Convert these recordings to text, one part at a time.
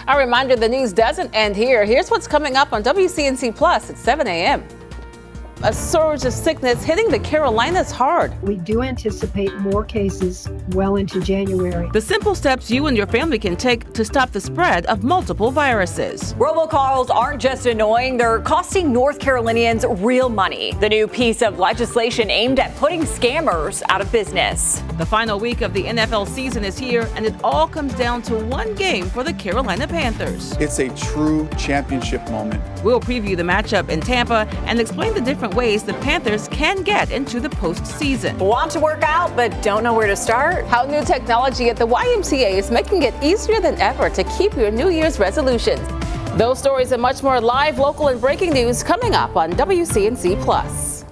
A reminder, the news doesn't end here. Here's what's coming up on WCNC Plus at 7 a.m. A surge of sickness hitting the Carolinas hard. We do anticipate more cases well into January. The simple steps you and your family can take to stop the spread of multiple viruses. Robocalls aren't just annoying, they're costing North Carolinians real money. The new piece of legislation aimed at putting scammers out of business. The final week of the NFL season is here, and it all comes down to one game for the Carolina Panthers. It's a true championship moment. We'll preview the matchup in Tampa and explain the different ways the Panthers can get into the postseason. Want to work out but don't know where to start? How new technology at the YMCA is making it easier than ever to keep your New Year's resolutions. Those stories and much more live, local, and breaking news coming up on WCNC Plus.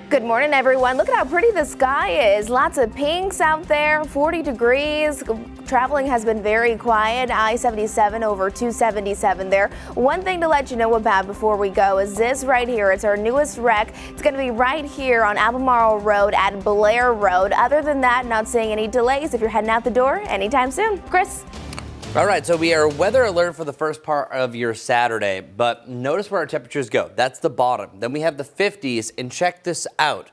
Good morning, everyone. Look at how pretty the sky is. Lots of pinks out there, 40 degrees. Traveling has been very quiet. I-77 over 277 there. One thing to let you know about before we go is this right here. It's our newest wreck. It's going to be right here on Albemarle Road at Blair Road. Other than that, not seeing any delays if you're heading out the door anytime soon. Chris? All right, so we are weather alert for the first part of your Saturday, but notice where our temperatures go. That's the bottom. Then we have the 50s, and check this out.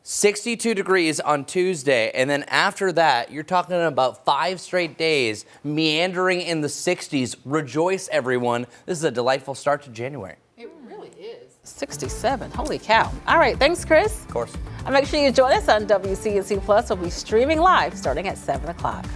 62 degrees on Tuesday, and then after that, you're talking about 5 straight days meandering in the 60s. Rejoice, everyone. This is a delightful start to January. It really is. 67. Holy cow. All right, thanks, Chris. Of course. And make sure you join us on WCNC Plus. We'll be streaming live starting at 7 o'clock.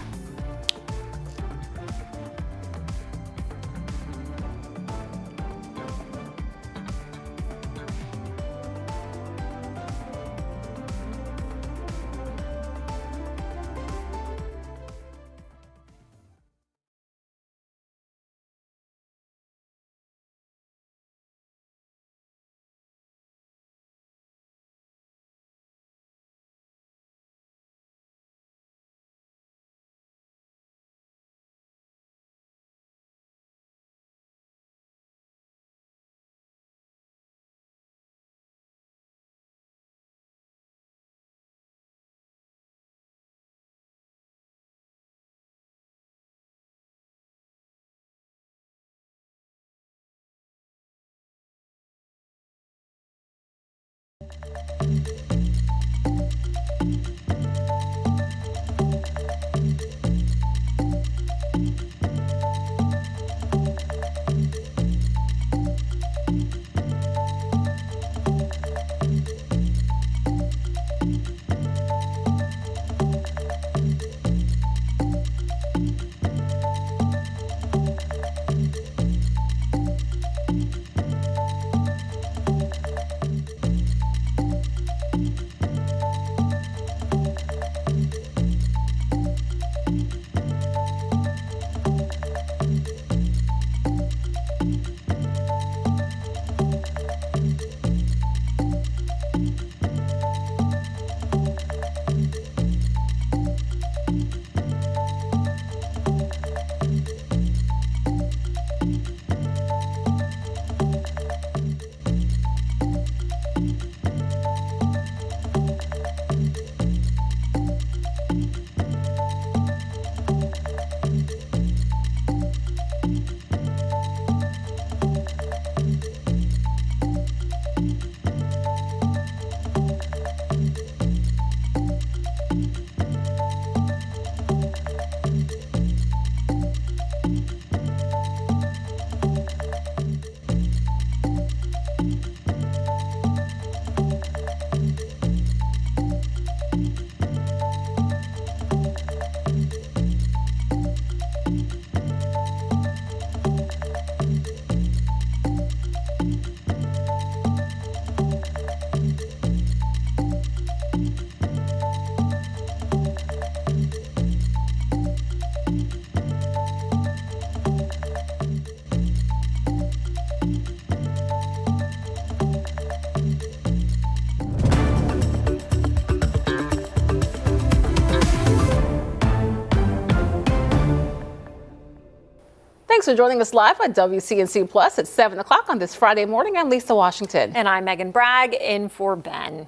Thanks for joining us live on WCNC Plus at 7 o'clock on this Friday morning. I'm Lisa Washington. And I'm Megan Bragg, in for Ben.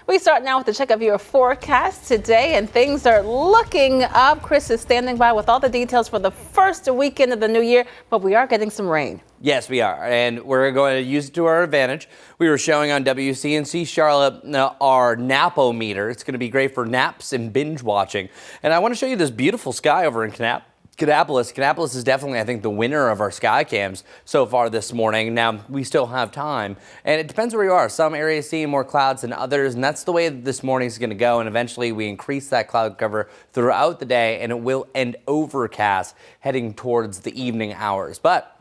We start now with a check of your forecast today, and things are looking up. Chris is standing by with all the details for the first weekend of the new year, but we are getting some rain. Yes, we are, and we're going to use it to our advantage. We were showing on WCNC Charlotte our napometer. It's going to be great for naps and binge watching. And I want to show you this beautiful sky over in Kannapolis. Kannapolis is definitely, I think, the winner of our sky cams so far this morning. Now, we still have time, and it depends where you are. Some areas seeing more clouds than others, and that's the way that this morning is going to go. And eventually, we increase that cloud cover throughout the day, and it will end overcast heading towards the evening hours. But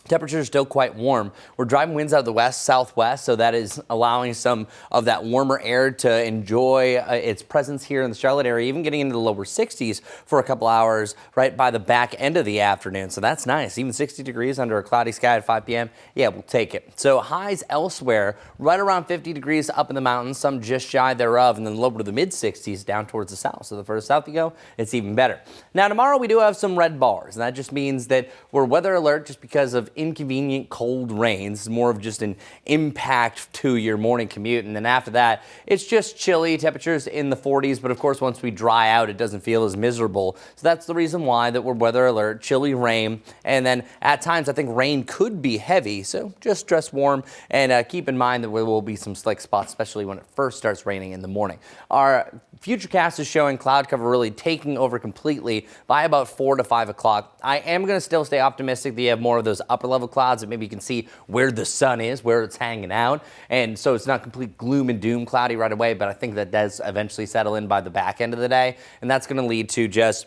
temperatures are still quite warm. We're driving winds out of the west, southwest, so that is allowing some of that warmer air to enjoy its presence here in the Charlotte area, even getting into the lower 60s for a couple hours right by the back end of the afternoon. So that's nice. Even 60 degrees under a cloudy sky at 5 p.m. Yeah, we'll take it. So highs elsewhere right around 50 degrees up in the mountains, some just shy thereof, and then lower to the mid 60s down towards the south. So the further south you go, it's even better. Now tomorrow we do have some red bars, and that just means that we're weather alert just because of inconvenient cold rains, more of just an impact to your morning commute. And then after that, it's just chilly temperatures in the 40s. But of course, once we dry out, it doesn't feel as miserable. So that's the reason why that we're weather alert, chilly rain. And then at times, I think rain could be heavy. So just dress warm and keep in mind that there will be some slick spots, especially when it first starts raining in the morning. Our futurecast is showing cloud cover really taking over completely by about 4 to 5 o'clock. I am going to still stay optimistic that you have more of those upper level clouds that maybe you can see where the sun is, where it's hanging out. And so it's not complete gloom and doom cloudy right away, but I think that does eventually settle in by the back end of the day. And that's going to lead to just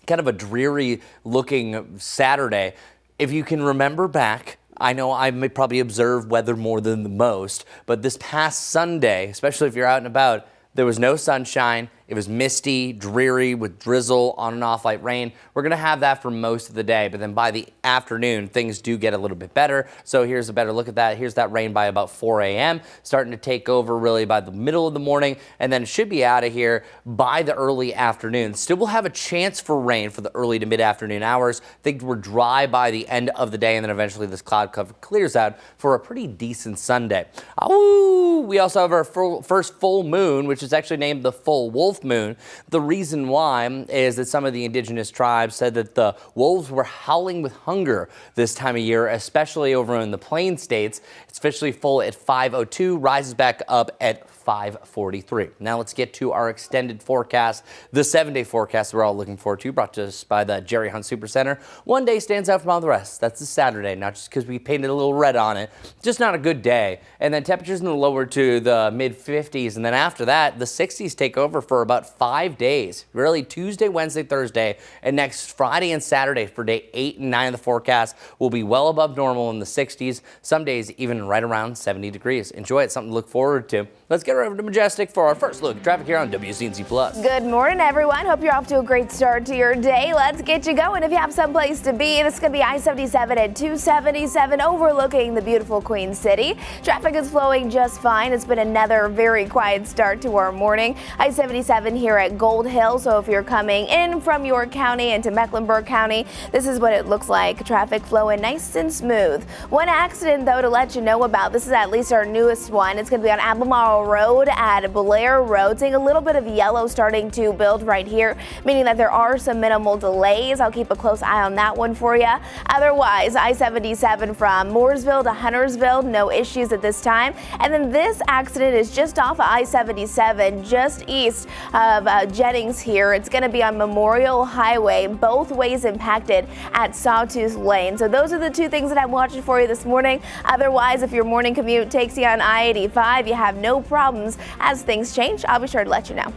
kind of a dreary looking Saturday. If you can remember back, I know I may probably observe weather more than the most, but this past Sunday, especially if you're out and about, there was no sunshine. It was misty, dreary with drizzle, on and off light rain. We're going to have that for most of the day, but then by the afternoon, things do get a little bit better. So here's a better look at that. Here's that rain by about 4 a.m., starting to take over really by the middle of the morning, and then it should be out of here by the early afternoon. Still will have a chance for rain for the early to mid-afternoon hours. I think we're dry by the end of the day, and then eventually this cloud cover clears out for a pretty decent Sunday. We also have our first full moon, which is actually named the full wolf moon. The reason why is that some of the indigenous tribes said that the wolves were howling with hunger this time of year, especially over in the Plain States. It's officially full at 5:02, rises back up at 5:43. Now let's get to our extended forecast, the 7-day forecast we're all looking forward to, brought to us by the Jerry Hunt Super Center. One day stands out from all the rest. That's the Saturday, not just because we painted a little red on it, just not a good day. And then temperatures in the lower to the mid 50s, and then after that, the 60s take over for about 5 days. Really Tuesday, Wednesday, Thursday, and next Friday and Saturday for day 8 and 9 of the forecast will be well above normal in the 60s, some days even right around 70 degrees. Enjoy it, something to look forward to. Let's get over to Majestic for our first look at traffic here on WCNC Plus. Good morning, everyone. Hope you're off to a great start to your day. Let's get you going. If you have someplace to be, this is going to be I-77 at 277 overlooking the beautiful Queen City. Traffic is flowing just fine. It's been another very quiet start to our morning. I-77 here at Gold Hill. So if you're coming in from York County into Mecklenburg County, this is what it looks like. Traffic flowing nice and smooth. One accident, though, to let you know about. This is at least our newest one. It's going to be on Albemarle Road at Blair Road. Seeing a little bit of yellow starting to build right here, meaning that there are some minimal delays. I'll keep a close eye on that one for you. Otherwise, I-77 from Mooresville to Huntersville, no issues at this time. And then this accident is just off of I-77, just east of Jennings here. It's going to be on Memorial Highway, both ways impacted at Sawtooth Lane. So those are the two things that I'm watching for you this morning. Otherwise, if your morning commute takes you on I-85, you have no problems. As things change, I'll be sure to let you know.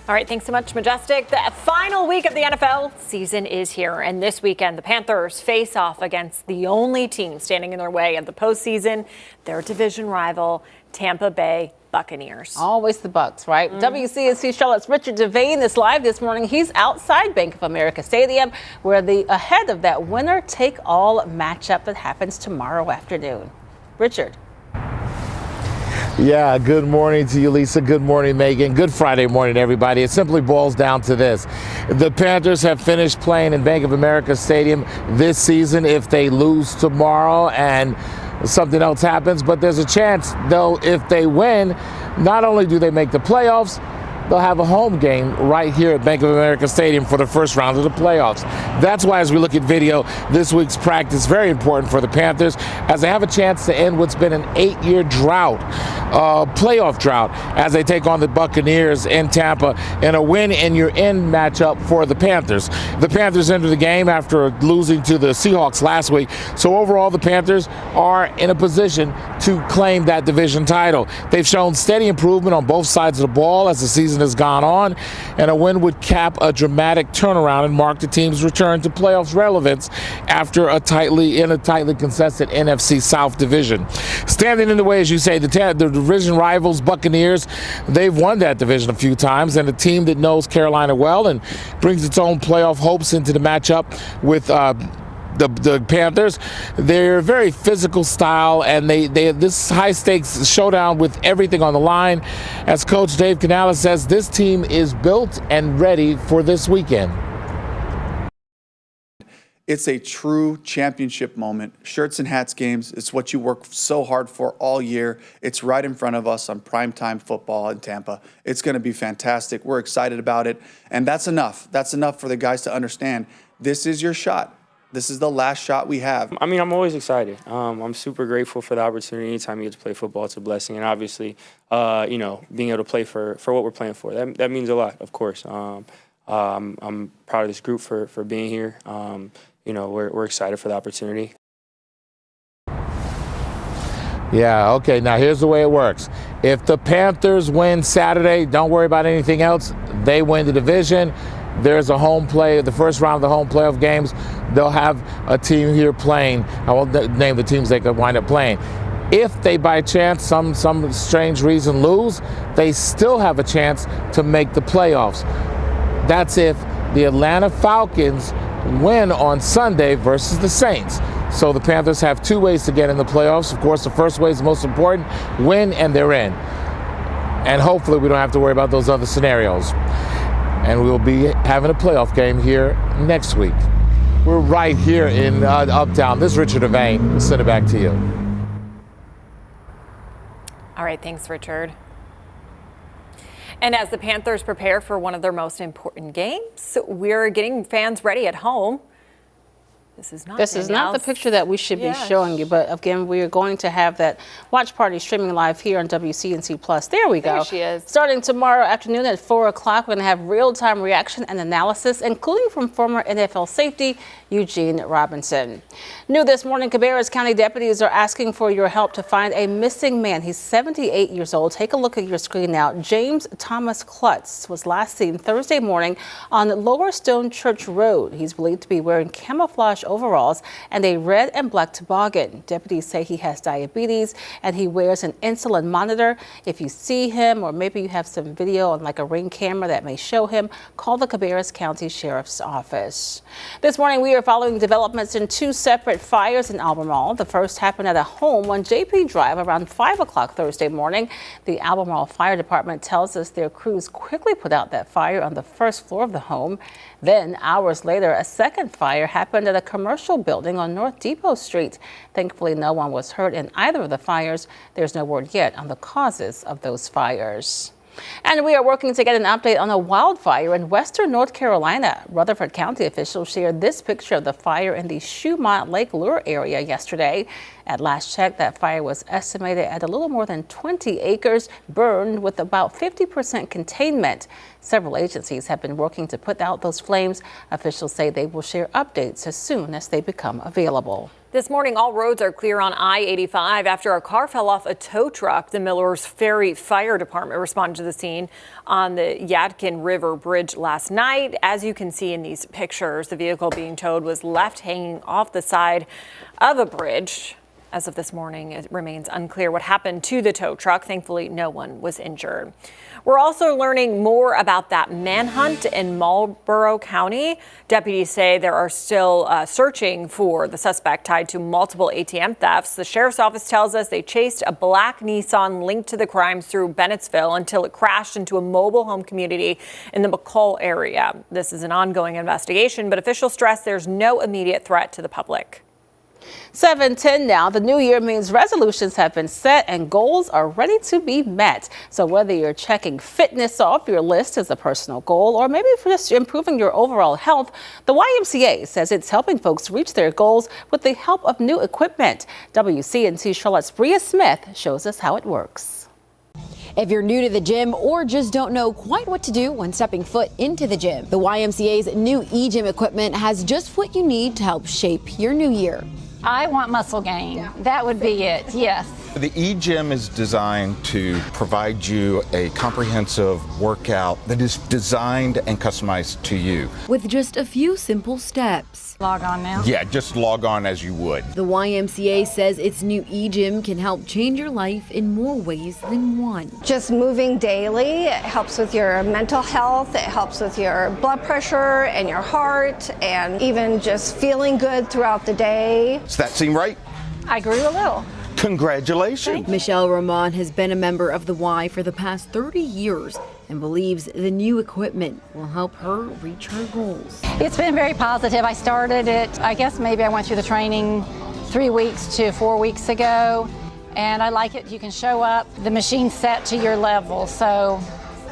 All right, thanks so much, Majestic. The final week of the NFL season is here, and this weekend the Panthers face off against the only team standing in their way of the postseason, their division rival, Tampa Bay Buccaneers. Always the Bucs, right? WCNC Charlotte's Richard Devane is live this morning. He's outside Bank of America Stadium, where ahead of that winner-take-all matchup that happens tomorrow afternoon. Richard. Yeah, good morning to you, Lisa. Good morning, Megan. Good Friday morning, everybody. It simply boils down to this. The Panthers have finished playing in Bank of America Stadium this season if they lose tomorrow, and something else happens. But there's a chance, though, if they win, not only do they make the playoffs, they'll have a home game right here at Bank of America Stadium for the first round of the playoffs. That's why, as we look at video, this week's practice very important for the Panthers, as they have a chance to end what's been an 8-year drought, playoff drought, as they take on the Buccaneers in Tampa in a win-in-your-end matchup for the Panthers. The Panthers enter the game after losing to the Seahawks last week. So overall, the Panthers are in a position to claim that division title. They've shown steady improvement on both sides of the ball as the season has gone on, and a win would cap a dramatic turnaround and mark the team's return to playoffs relevance after a tightly contested NFC South division. Standing in the way, as you say, the division rivals Buccaneers, they've won that division a few times, and a team that knows Carolina well and brings its own playoff hopes into the matchup with the Panthers. They're a very physical style, and they this high-stakes showdown with everything on the line. As Coach Dave Canales says, this team is built and ready for this weekend. It's a true championship moment. Shirts and hats games, it's what you work so hard for all year. It's right in front of us on primetime football in Tampa. It's going to be fantastic. We're excited about it, and that's enough. That's enough for the guys to understand this is your shot. This is the last shot we have. I mean, I'm always excited. I'm super grateful for the opportunity. Anytime you get to play football, it's a blessing. And obviously, being able to play for what we're playing for, that means a lot, of course. I'm proud of this group for being here. We're excited for the opportunity. Yeah, okay, now here's the way it works. If the Panthers win Saturday, don't worry about anything else. They win the division. There's a home play, the first round of the home playoff games. They'll have a team here playing. I won't name the teams they could wind up playing. If they, by chance, some strange reason lose, they still have a chance to make the playoffs. That's if the Atlanta Falcons win on Sunday versus the Saints. So the Panthers have two ways to get in the playoffs. Of course, the first way is the most important: win and they're in. And hopefully we don't have to worry about those other scenarios. And we'll be having a playoff game here next week. We're right here in Uptown. This is Richard Devane. We'll send it back to you. All right, thanks, Richard. And as the Panthers prepare for one of their most important games, we're getting fans ready at home. This is not the picture that we should be showing you, but again, we are going to have that watch party streaming live here on WCNC Plus. There we go. There she is. Starting tomorrow afternoon at 4 o'clock, we're going to have real-time reaction and analysis, including from former NFL safety Eugene Robinson. New this morning, Cabarrus County deputies are asking for your help to find a missing man. He's 78 years old. Take a look at your screen now. James Thomas Klutz was last seen Thursday morning on Lower Stone Church Road. He's believed to be wearing camouflage overalls and a red and black toboggan. Deputies say he has diabetes and he wears an insulin monitor. If you see him, or maybe you have some video on like a Ring camera that may show him, call the Cabarrus County Sheriff's Office. This morning we are following developments in two separate fires in Albemarle. The first happened at a home on JP Drive around 5 o'clock Thursday morning. The Albemarle Fire Department tells us their crews quickly put out that fire on the first floor of the home. Then hours later, a second fire happened at a commercial building on North Depot Street. Thankfully, no one was hurt in either of the fires. There's no word yet on the causes of those fires. And we are working to get an update on a wildfire in western North Carolina. Rutherford County officials shared this picture of the fire in the Shumont Lake Lure area yesterday. At last check, that fire was estimated at a little more than 20 acres, burned with about 50% containment. Several agencies have been working to put out those flames. Officials say they will share updates as soon as they become available. This morning, all roads are clear on I-85 after a car fell off a tow truck. The Millers Ferry Fire Department responded to the scene on the Yadkin River Bridge last night. As you can see in these pictures, the vehicle being towed was left hanging off the side of a bridge. As of this morning, it remains unclear what happened to the tow truck. Thankfully, no one was injured. We're also learning more about that manhunt in Marlborough County. Deputies say they are still searching for the suspect tied to multiple ATM thefts. The sheriff's office tells us they chased a black Nissan linked to the crimes through Bennettsville until it crashed into a mobile home community in the McCall area. This is an ongoing investigation, but officials stress there's no immediate threat to the public. 7:10 now. The new year means resolutions have been set and goals are ready to be met. So whether you're checking fitness off your list as a personal goal or maybe for just improving your overall health, the YMCA says it's helping folks reach their goals with the help of new equipment. WCNC Charlotte's Bria Smith shows us how it works. If you're new to the gym or just don't know quite what to do when stepping foot into the gym, the YMCA's new e-gym equipment has just what you need to help shape your new year. I want muscle gain. That would be it, yes. The e-gym is designed to provide you a comprehensive workout that is designed and customized to you. With just a few simple steps. Log on now. Yeah, just log on as you would. The YMCA says its new e-gym can help change your life in more ways than one. Just moving daily, it helps with your mental health, it helps with your blood pressure and your heart, and even just feeling good throughout the day. Does that seem right? I grew a little. Congratulations. Michelle Ramon has been a member of the Y for the past 30 years and believes the new equipment will help her reach her goals. It's been very positive. I started it, I guess maybe I went through the training 3 weeks to 4 weeks ago, and I like it. You can show up, the machine's set to your level, so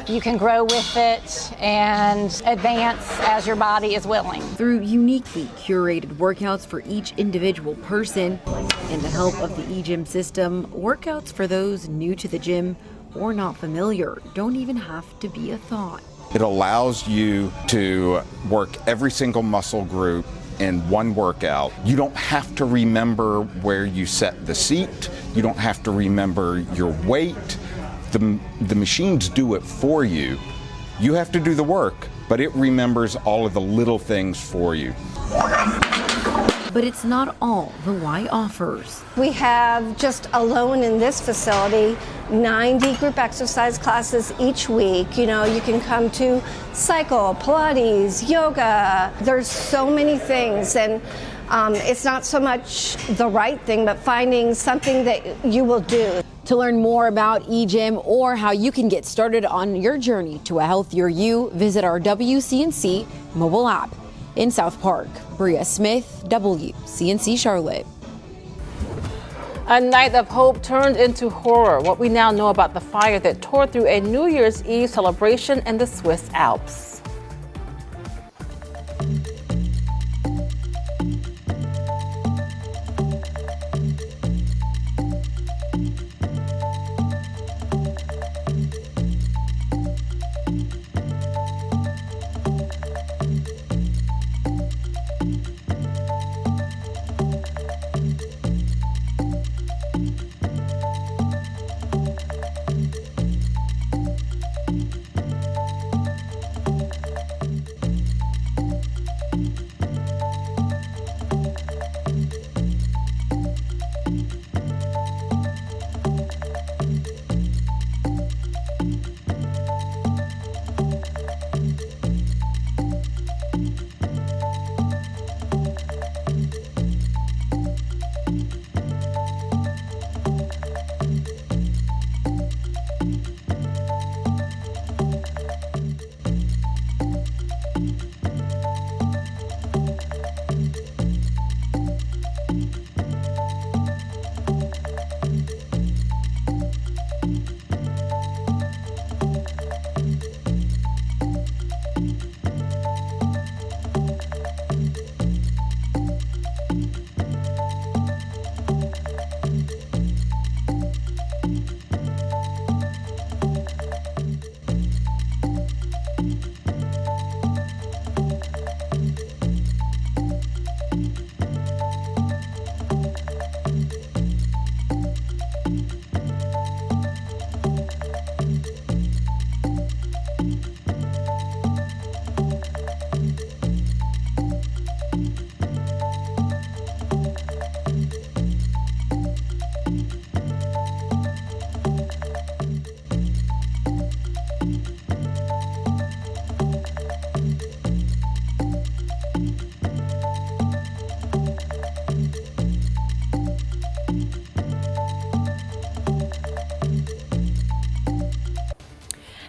you can grow with it and advance as your body is willing. Through uniquely curated workouts for each individual person and the help of the e-gym system, workouts for those new to the gym or not familiar don't even have to be a thought. It allows you to work every single muscle group in one workout. You don't have to remember where you set the seat. You don't have to remember your weight. The machines do it for you. You have to do the work, but it remembers all of the little things for you. But it's not all the Y offers. We have just alone in this facility 90 group exercise classes each week. You know, you can come to cycle, Pilates, yoga. There's so many things, and it's not so much the right thing, but finding something that you will do. To learn more about e-gym or how you can get started on your journey to a healthier you, visit our WCNC mobile app. In South Park, Bria Smith, WCNC Charlotte. A night of hope turned into horror. What we now know about the fire that tore through a New Year's Eve celebration in the Swiss Alps.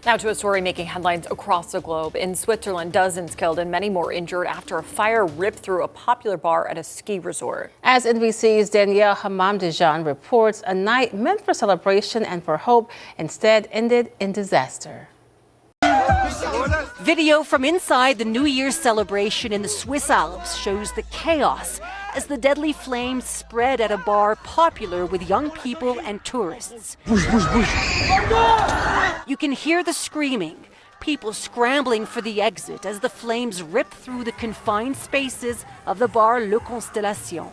Now to a story making headlines across the globe. In Switzerland, dozens killed and many more injured after a fire ripped through a popular bar at a ski resort. As NBC's Danielle Hamamdijan reports, a night meant for celebration and for hope instead ended in disaster. Video from inside the New Year's celebration in the Swiss Alps shows the chaos as the deadly flames spread at a bar popular with young people and tourists. You can hear the screaming, people scrambling for the exit as the flames rip through the confined spaces of the bar Le Constellation.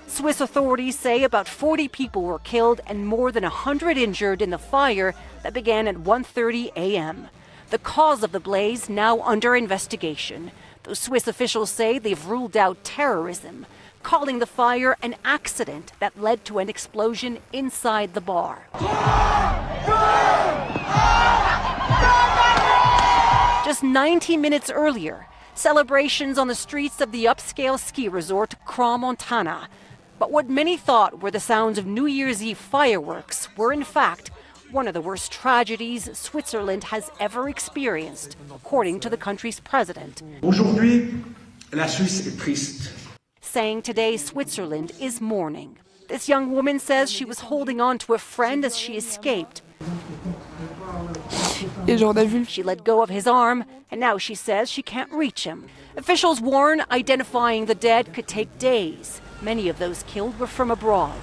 Swiss authorities say about 40 people were killed and more than 100 injured in the fire that began at 1:30 a.m. The cause of the blaze now under investigation, though Swiss officials say they've ruled out terrorism, calling the fire an accident that led to an explosion inside the bar. Just 90 minutes earlier, celebrations on the streets of the upscale ski resort Crans-Montana. But what many thought were the sounds of New Year's Eve fireworks were in fact one of the worst tragedies Switzerland has ever experienced, according to the country's president. Aujourd'hui, la Suisse est triste. Saying today Switzerland is mourning. This young woman says she was holding on to a friend as she escaped. She let go of his arm, and now she says she can't reach him. Officials warn identifying the dead could take days. Many of those killed were from abroad.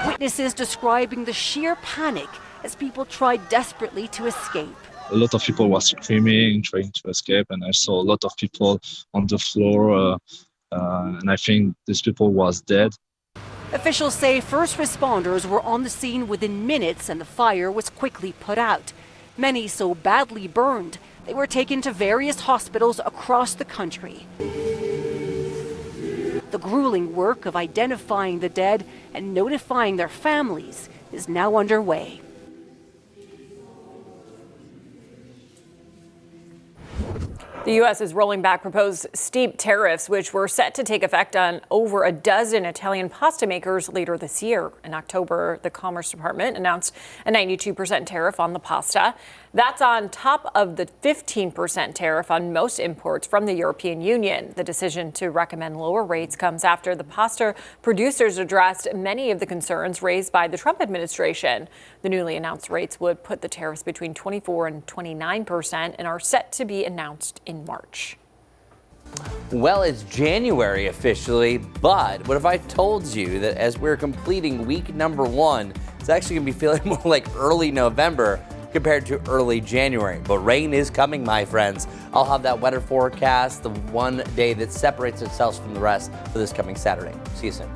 Witnesses describing the sheer panic as people tried desperately to escape. A lot of people were screaming, trying to escape, and I saw a lot of people on the floor, and I think these people was dead. Officials say first responders were on the scene within minutes and the fire was quickly put out. Many so badly burned, they were taken to various hospitals across the country. The grueling work of identifying the dead and notifying their families is now underway. The U.S. is rolling back proposed steep tariffs, which were set to take effect on over a dozen Italian pasta makers later this year. In October, the Commerce Department announced a 92% tariff on the pasta. That's on top of the 15% tariff on most imports from the European Union. The decision to recommend lower rates comes after the pasta producers addressed many of the concerns raised by the Trump administration. The newly announced rates would put the tariffs between 24% and 29% and are set to be announced in March. Well, it's January officially, but what if I told you that as we're completing week number 1, it's actually going to be feeling more like early November compared to early January. But rain is coming, my friends. I'll have that weather forecast, the one day that separates itself from the rest for this coming Saturday. See you soon.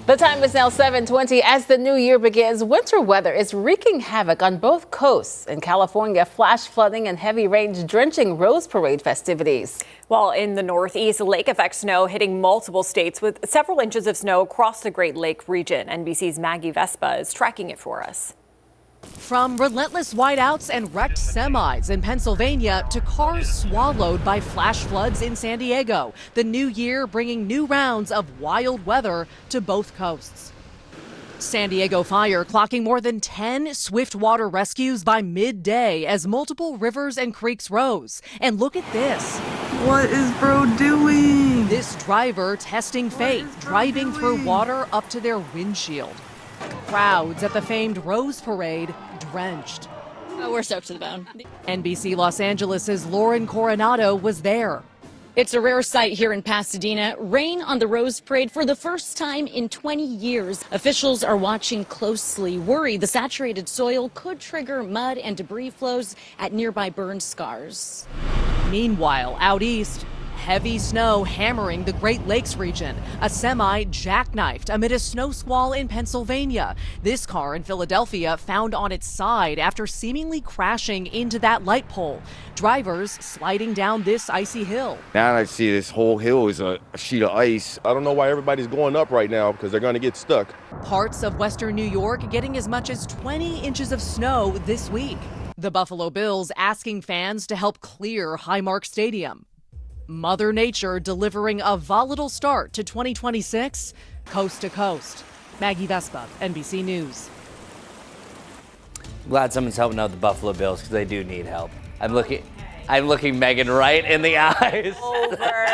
The time is now 7:20. As the new year begins, winter weather is wreaking havoc on both coasts. In California, flash flooding and heavy rains drenching Rose Parade festivities. While in the Northeast, lake effect snow hitting multiple states with several inches of snow across the Great Lake region. NBC's Maggie Vespa is tracking it for us. From relentless whiteouts and wrecked semis in Pennsylvania to cars swallowed by flash floods in San Diego, the new year bringing new rounds of wild weather to both coasts. San Diego Fire clocking more than 10 swift water rescues by midday as multiple rivers and creeks rose. And look at this. What is bro doing? This driver testing fate, driving through water up to their windshield. Crowds at the famed Rose Parade drenched. Oh, we're soaked to the bone. NBC Los Angeles' Lauren Coronado was there. It's a rare sight here in Pasadena. Rain on the Rose Parade for the first time in 20 years. Officials are watching closely, worried the saturated soil could trigger mud and debris flows at nearby burn scars. Meanwhile, out east, heavy snow hammering the Great Lakes region. A semi jackknifed amid a snow squall in Pennsylvania. This car in Philadelphia found on its side after seemingly crashing into that light pole. Drivers sliding down this icy hill. Now I see this whole hill is a sheet of ice. I don't know why everybody's going up right now because they're going to get stuck. Parts of western New York getting as much as 20 inches of snow this week. The Buffalo Bills asking fans to help clear Highmark Stadium. Mother Nature delivering a volatile start to 2026, coast to coast. Maggie Vespa, NBC News. Glad someone's helping out the Buffalo Bills because they do need help. I'm looking Megan right in the eyes. Over there.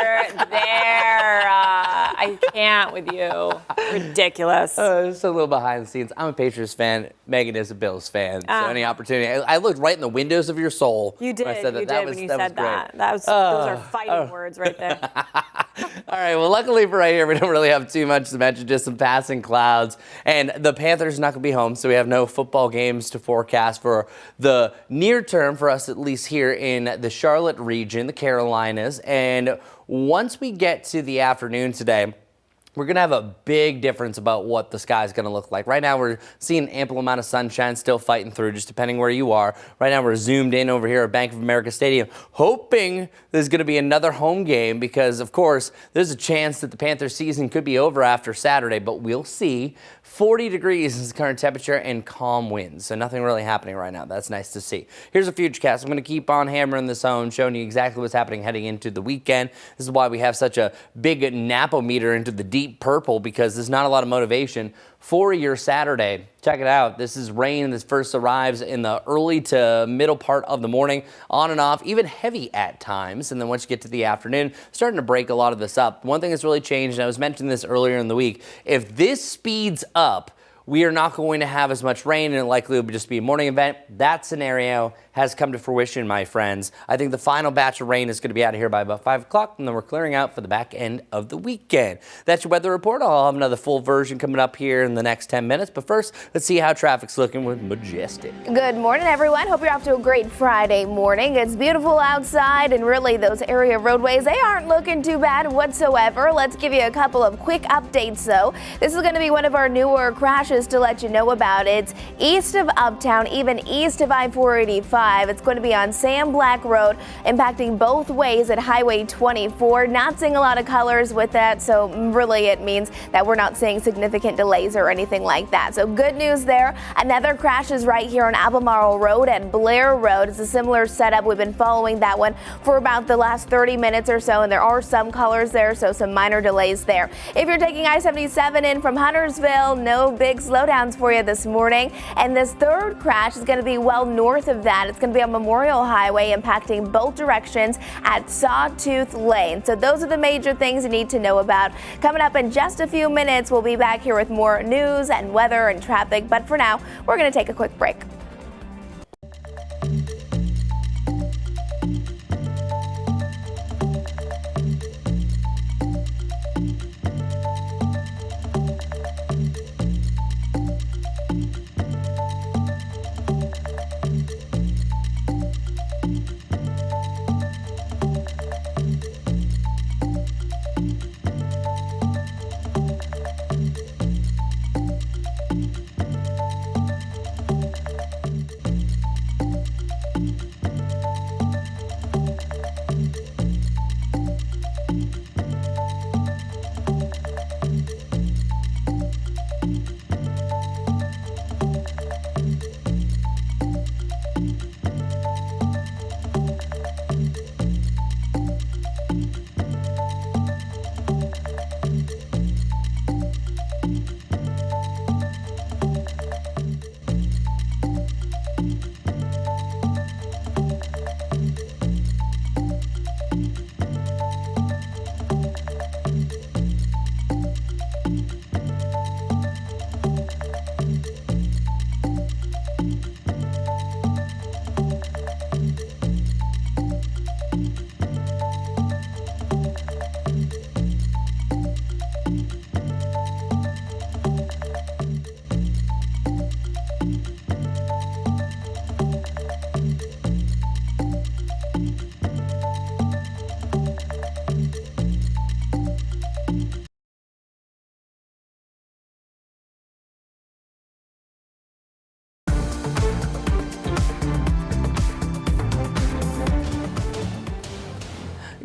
I can't with you. Ridiculous. Just a little behind the scenes. I'm a Patriots fan. Megan is a Bills fan. So any opportunity. I looked right in the windows of your soul. You did. When I said that. You that did was, when you that said was that. great. Those are fighting words right there. All right, well, luckily for right here, we don't really have too much to mention, just some passing clouds. And the Panthers are not going to be home, so we have no football games to forecast for the near term, for us at least here in the Charlotte region, the Carolinas. And once we get to the afternoon today, we're going to have a big difference about what the sky is going to look like. Right now, we're seeing an ample amount of sunshine still fighting through, just depending where you are. Right now, we're zoomed in over here at Bank of America Stadium, hoping there's going to be another home game because, of course, there's a chance that the Panthers season could be over after Saturday, but we'll see. 40 degrees is the current temperature and calm winds, so nothing really happening right now. That's nice to see. Here's a Futurecast. I'm going to keep on hammering this home, showing you exactly what's happening heading into the weekend. This is why we have such a big Napometer into the deep purple, because there's not a lot of motivation for your Saturday. Check it out. This is rain that first arrives in the early to middle part of the morning, on and off, even heavy at times. And then once you get to the afternoon, starting to break a lot of this up. One thing that's really changed, and I was mentioning this earlier in the week, if this speeds up, we are not going to have as much rain, and it likely will just be a morning event. That scenario has come to fruition, my friends. I think the final batch of rain is going to be out of here by about 5 o'clock, and then we're clearing out for the back end of the weekend. That's your weather report. I'll have another full version coming up here in the next 10 minutes. But first, let's see how traffic's looking with Majestic. Good morning, everyone. Hope you're off to a great Friday morning. It's beautiful outside, and really those area roadways, they aren't looking too bad whatsoever. Let's give you a couple of quick updates, though. This is going to be one of our newer crashes to let you know about. It's east of Uptown, even east of I-485. It's going to be on Sam Black Road, impacting both ways at Highway 24. Not seeing a lot of colors with that, so really it means that we're not seeing significant delays or anything like that. So good news there. Another crash is right here on Albemarle Road and Blair Road. It's a similar setup. We've been following that one for about the last 30 minutes or so, and there are some colors there, so some minor delays there. If you're taking I-77 in from Huntersville, no big slowdowns for you this morning. And this third crash is going to be well north of that. It's going to be on Memorial Highway, impacting both directions at Sawtooth Lane. So those are the major things you need to know about. Coming up in just a few minutes, we'll be back here with more news and weather and traffic. But for now, we're going to take a quick break.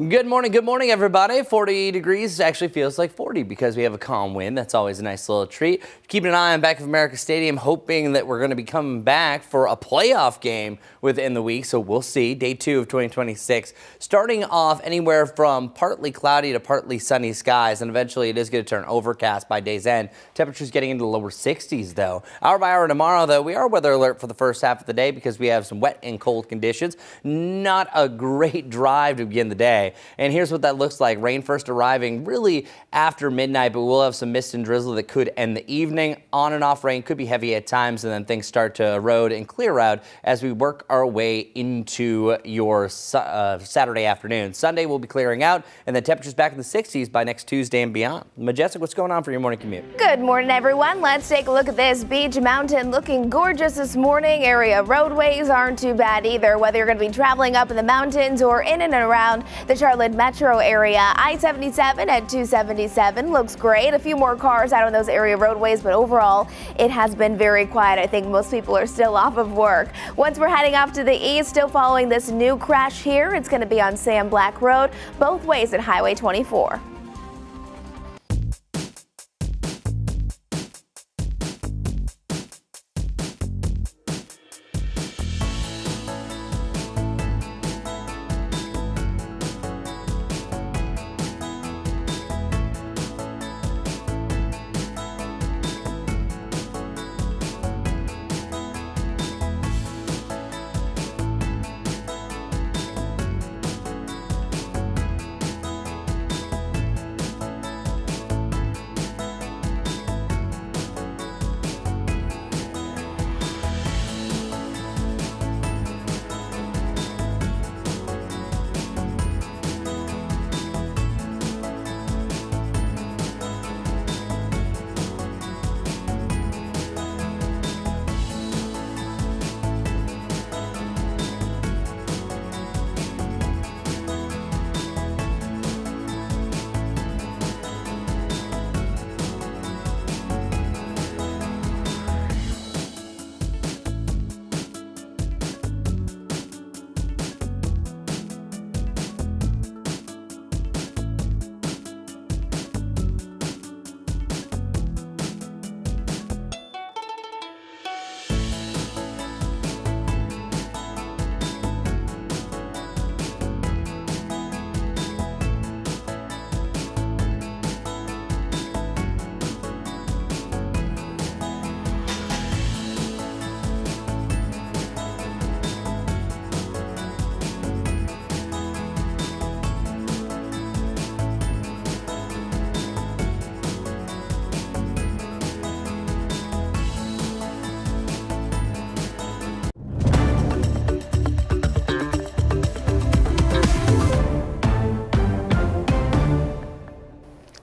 Good morning, everybody. 40 degrees actually feels like 40 because we have a calm wind. That's always a nice little treat. Keeping an eye on Bank of America Stadium, hoping that we're going to be coming back for a playoff game within the week. So we'll see. Day 2 of 2026, starting off anywhere from partly cloudy to partly sunny skies, and eventually it is going to turn overcast by day's end. Temperatures getting into the lower 60s, though. Hour by hour tomorrow, though, we are weather alert for the first half of the day because we have some wet and cold conditions. Not a great drive to begin the day. And here's what that looks like. Rain first arriving really after midnight, but we'll have some mist and drizzle that could end the evening. On and off rain could be heavy at times, and then things start to erode and clear out as we work our way into your Saturday afternoon. Sunday will be clearing out, and then temperatures back in the 60s by next Tuesday and beyond. Majestic, what's going on for your morning commute? Good morning, everyone. Let's take a look at this. Beach Mountain looking gorgeous this morning. Area roadways aren't too bad either, whether you're going to be traveling up in the mountains or in and around the Charlotte metro area. I-77 at 277 looks great. A few more cars out on those area roadways, but overall it has been very quiet. I think most people are still off of work. Once we're heading off to the east, still following this new crash here. It's going to be on Sam Black Road, both ways at Highway 24.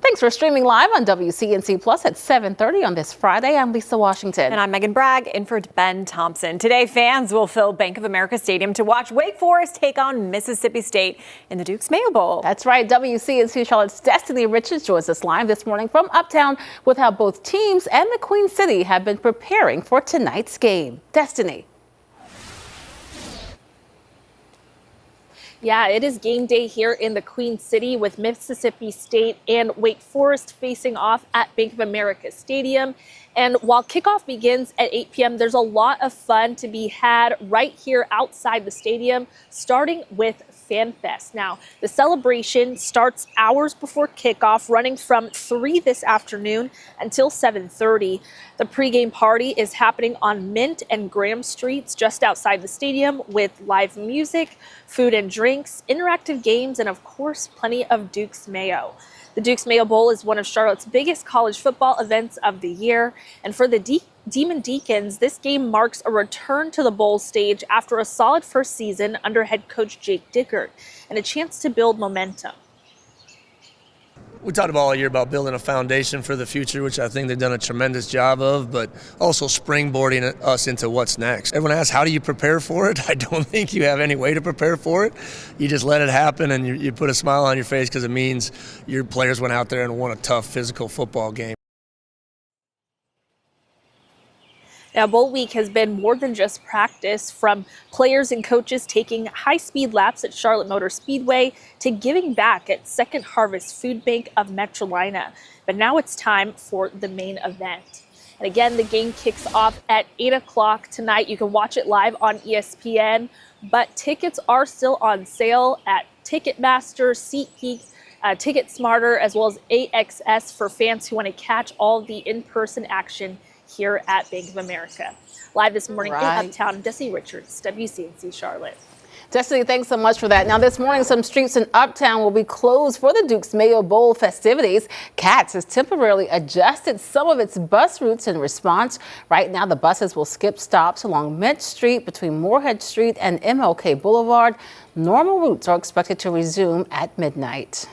Thanks for streaming live on WCNC Plus at 7:30 on this Friday. I'm Lisa Washington. And I'm Megan Bragg, in for Ben Thompson. Today, fans will fill Bank of America Stadium to watch Wake Forest take on Mississippi State in the Duke's Mayo Bowl. That's right. WCNC Charlotte's Destiny Richards joins us live this morning from Uptown with how both teams and the Queen City have been preparing for tonight's game. Destiny. Yeah, it is game day here in the Queen City with Mississippi State and Wake Forest facing off at Bank of America Stadium. And while kickoff begins at 8 p.m., there's a lot of fun to be had right here outside the stadium, starting with FanFest. Now, the celebration starts hours before kickoff, running from 3 this afternoon until 7:30. The pregame party is happening on Mint and Graham Streets just outside the stadium with live music, food and drinks, interactive games, and of course, plenty of Duke's Mayo. The Duke's Mayo Bowl is one of Charlotte's biggest college football events of the year. And for the Demon Deacons, this game marks a return to the bowl stage after a solid first season under head coach Jake Dickert and a chance to build momentum. We talked about all year about building a foundation for the future, which I think they've done a tremendous job of, but also springboarding us into what's next. Everyone asks, how do you prepare for it? I don't think you have any way to prepare for it. You just let it happen and you put a smile on your face because it means your players went out there and won a tough physical football game. Now, Bowl Week has been more than just practice, from players and coaches taking high-speed laps at Charlotte Motor Speedway to giving back at Second Harvest Food Bank of Metrolina. But now it's time for the main event. And again, the game kicks off at 8 o'clock tonight. You can watch it live on ESPN, but tickets are still on sale at Ticketmaster, SeatGeek, Ticket Smarter, as well as AXS for fans who want to catch all the in-person action here at Bank of America. Live this morning in Uptown, Desi Richards, WCNC Charlotte. Destiny, thanks so much for that. Now, this morning, some streets in Uptown will be closed for the Duke's Mayo Bowl festivities. CATS has temporarily adjusted some of its bus routes in response. Right now, the buses will skip stops along Mint Street between Moorhead Street and MLK Boulevard. Normal routes are expected to resume at midnight.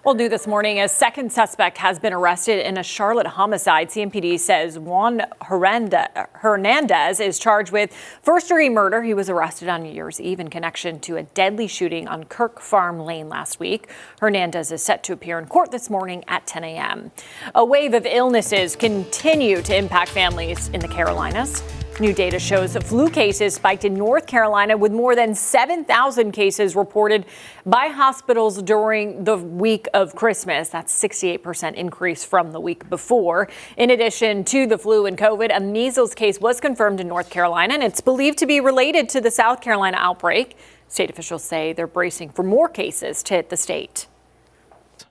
Well, new this morning, a second suspect has been arrested in a Charlotte homicide. CMPD says Juan Hernandez is charged with first-degree murder. He was arrested on New Year's Eve in connection to a deadly shooting on Kirk Farm Lane last week. Hernandez is set to appear in court this morning at 10 a.m. A wave of illnesses continue to impact families in the Carolinas. New data shows that flu cases spiked in North Carolina, with more than 7,000 cases reported by hospitals during the week of Christmas. That's 68% increase from the week before. In addition to the flu and COVID, a measles case was confirmed in North Carolina, and it's believed to be related to the South Carolina outbreak. State officials say they're bracing for more cases to hit the state.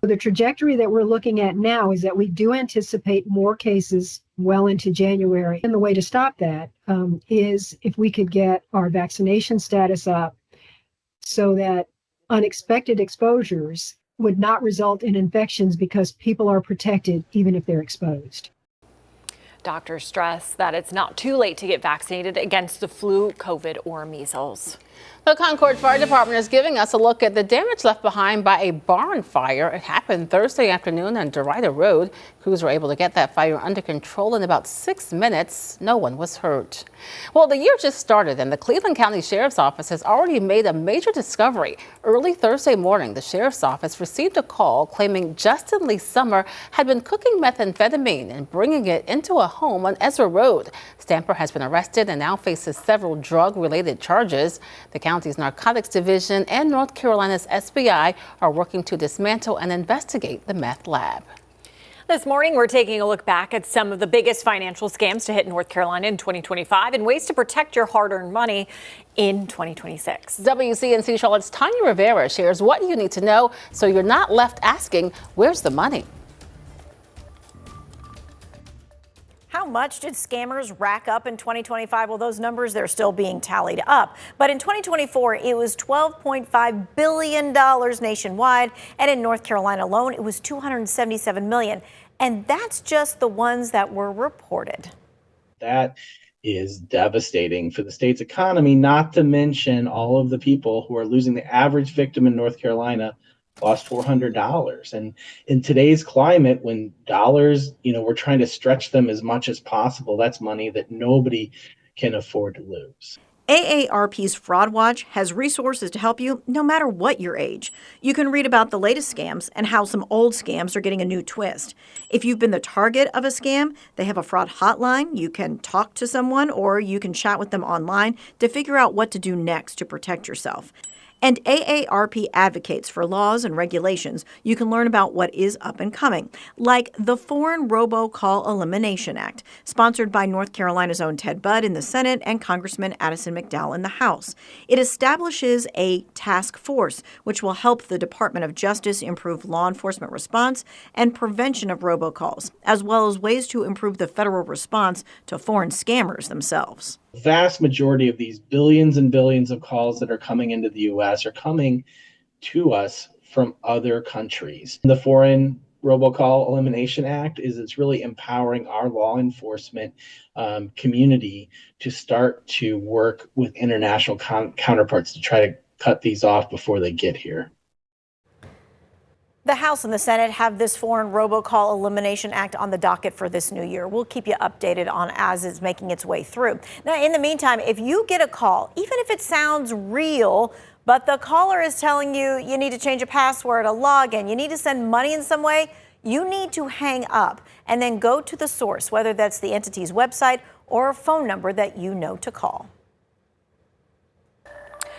The trajectory that we're looking at now is that we do anticipate more cases well into January. And the way to stop that is if we could get our vaccination status up so that unexpected exposures would not result in infections because people are protected even if they're exposed. Doctors stress that it's not too late to get vaccinated against the flu, COVID, or measles. The Concord Fire Department is giving us a look at the damage left behind by a barn fire. It happened Thursday afternoon on Derrida Road. Crews were able to get that fire under control in about 6 minutes. No one was hurt. Well, the year just started, and the Cleveland County Sheriff's Office has already made a major discovery. Early Thursday morning, the Sheriff's Office received a call claiming Justin Lee Summer had been cooking methamphetamine and bringing it into a home on Ezra Road. Stamper has been arrested and now faces several drug-related charges. The county's Narcotics Division and North Carolina's SBI are working to dismantle and investigate the meth lab. This morning, we're taking a look back at some of the biggest financial scams to hit North Carolina in 2025 and ways to protect your hard-earned money in 2026. WCNC Charlotte's Tanya Rivera shares what you need to know so you're not left asking, where's the money? How much did scammers rack up in 2025? Well, those numbers, they're still being tallied up. But in 2024, it was $12.5 billion nationwide. And in North Carolina alone, it was $277 million. And that's just the ones that were reported. That is devastating for the state's economy, not to mention all of the people who are losing. The average victim in North Carolina lost $400. And in today's climate, when dollars, we're trying to stretch them as much as possible, that's money that nobody can afford to lose. AARP's Fraud Watch has resources to help you no matter what your age. You can read about the latest scams and how some old scams are getting a new twist. If you've been the target of a scam, they have a fraud hotline. You can talk to someone or you can chat with them online to figure out what to do next to protect yourself. And AARP advocates for laws and regulations you can learn about what is up and coming, like the Foreign Robocall Elimination Act, sponsored by North Carolina's own Ted Budd in the Senate and Congressman Addison McDowell in the House. It establishes a task force which will help the Department of Justice improve law enforcement response and prevention of robocalls, as well as ways to improve the federal response to foreign scammers themselves. The vast majority of these billions and billions of calls that are coming into the U.S. are coming to us from other countries. The Foreign Robocall Elimination Act it's really empowering our law enforcement community to start to work with international counterparts to try to cut these off before they get here. The House and the Senate have this Foreign Robocall Elimination Act on the docket for this new year. We'll keep you updated on as it's making its way through. Now, in the meantime, if you get a call, even if it sounds real, but the caller is telling you you need to change a password, a login, you need to send money in some way, you need to hang up and then go to the source, whether that's the entity's website or a phone number that you know to call.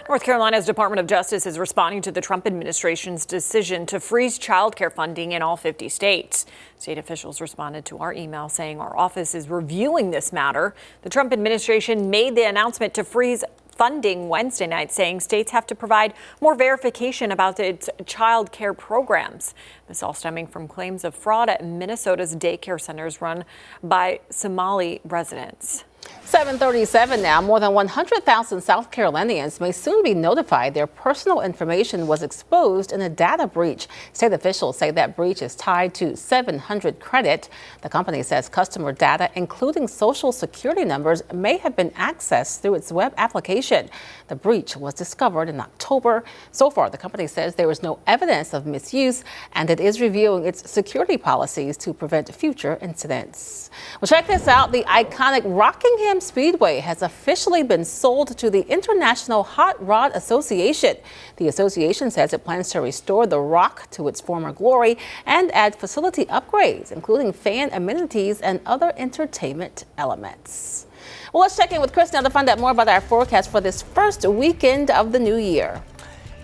North Carolina's Department of Justice is responding to the Trump administration's decision to freeze child care funding in all 50 states. State officials responded to our email saying our office is reviewing this matter. The Trump administration made the announcement to freeze funding Wednesday night, saying states have to provide more verification about its child care programs. This all stemming from claims of fraud at Minnesota's daycare centers run by Somali residents. 7:37 now. More than 100,000 South Carolinians may soon be notified their personal information was exposed in a data breach. State officials say that breach is tied to 700 Credit. The company says customer data, including social security numbers, may have been accessed through its web application. The breach was discovered in October. So far, the company says there is no evidence of misuse, and it is reviewing its security policies to prevent future incidents. Well, check this out. The iconic Rockingham Speedway has officially been sold to the International Hot Rod Association. The association says it plans to restore the Rock to its former glory and add facility upgrades, including fan amenities and other entertainment elements. Well, let's check in with Chris now to find out more about our forecast for this first weekend of the new year.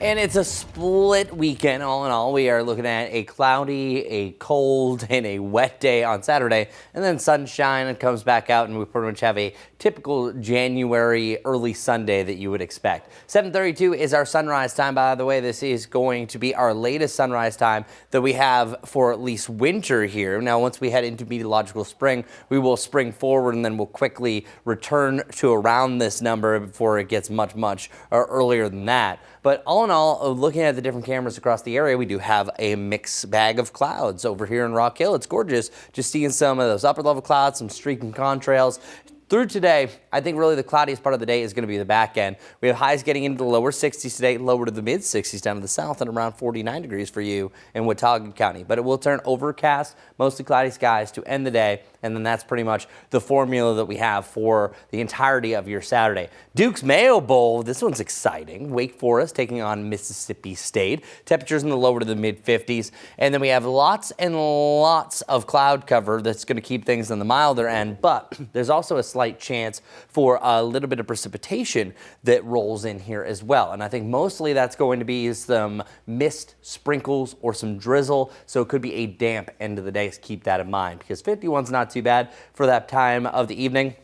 And it's a split weekend. All in all, we are looking at a cloudy, a cold, and a wet day on Saturday, and then sunshine and comes back out, and we pretty much have a typical January early Sunday that you would expect. 7:32 is our sunrise time. By the way, this is going to be our latest sunrise time that we have for at least winter here. Now, once we head into meteorological spring, we will spring forward, and then we'll quickly return to around this number before it gets much earlier than that. But all in all, looking at the different cameras across the area, we do have a mixed bag of clouds over here in Rock Hill. It's gorgeous just seeing some of those upper level clouds, some streaking contrails. Through today, I think really the cloudiest part of the day is going to be the back end. We have highs getting into the lower 60s today, lower to the mid 60s down to the south, and around 49 degrees for you in Watauga County. But it will turn overcast, mostly cloudy skies to end the day, and then that's pretty much the formula that we have for the entirety of your Saturday. Duke's Mayo Bowl, this one's exciting. Wake Forest taking on Mississippi State. Temperatures in the lower to the mid 50s, and then we have lots and lots of cloud cover that's going to keep things on the milder end, but there's also a slight chance for a little bit of precipitation that rolls in here as well. And I think mostly that's going to be some mist sprinkles or some drizzle. So it could be a damp end of the day. So keep that in mind, because 51's not too bad for that time of the evening.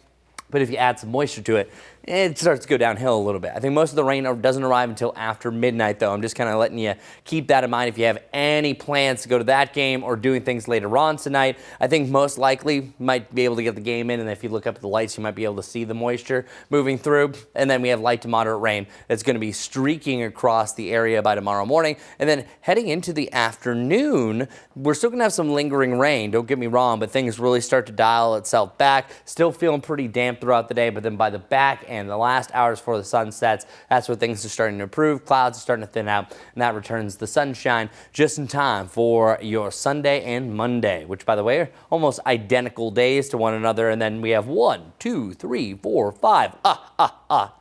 But if you add some moisture to it, it starts to go downhill a little bit. I think most of the rain doesn't arrive until after midnight, though. I'm just kind of letting you keep that in mind if you have any plans to go to that game or doing things later on tonight. I think most likely might be able to get the game in, and if you look up at the lights, you might be able to see the moisture moving through. And then we have light to moderate rain that's going to be streaking across the area by tomorrow morning. And then heading into the afternoon, we're still going to have some lingering rain. Don't get me wrong, but things really start to dial itself back. Still feeling pretty damp throughout the day, but then by the back end, the last hours before the sun sets, that's where things are starting to improve. Clouds are starting to thin out, and that returns the sunshine just in time for your Sunday and Monday, which, by the way, are almost identical days to one another. And then we have 1, 2, 3, 4, 5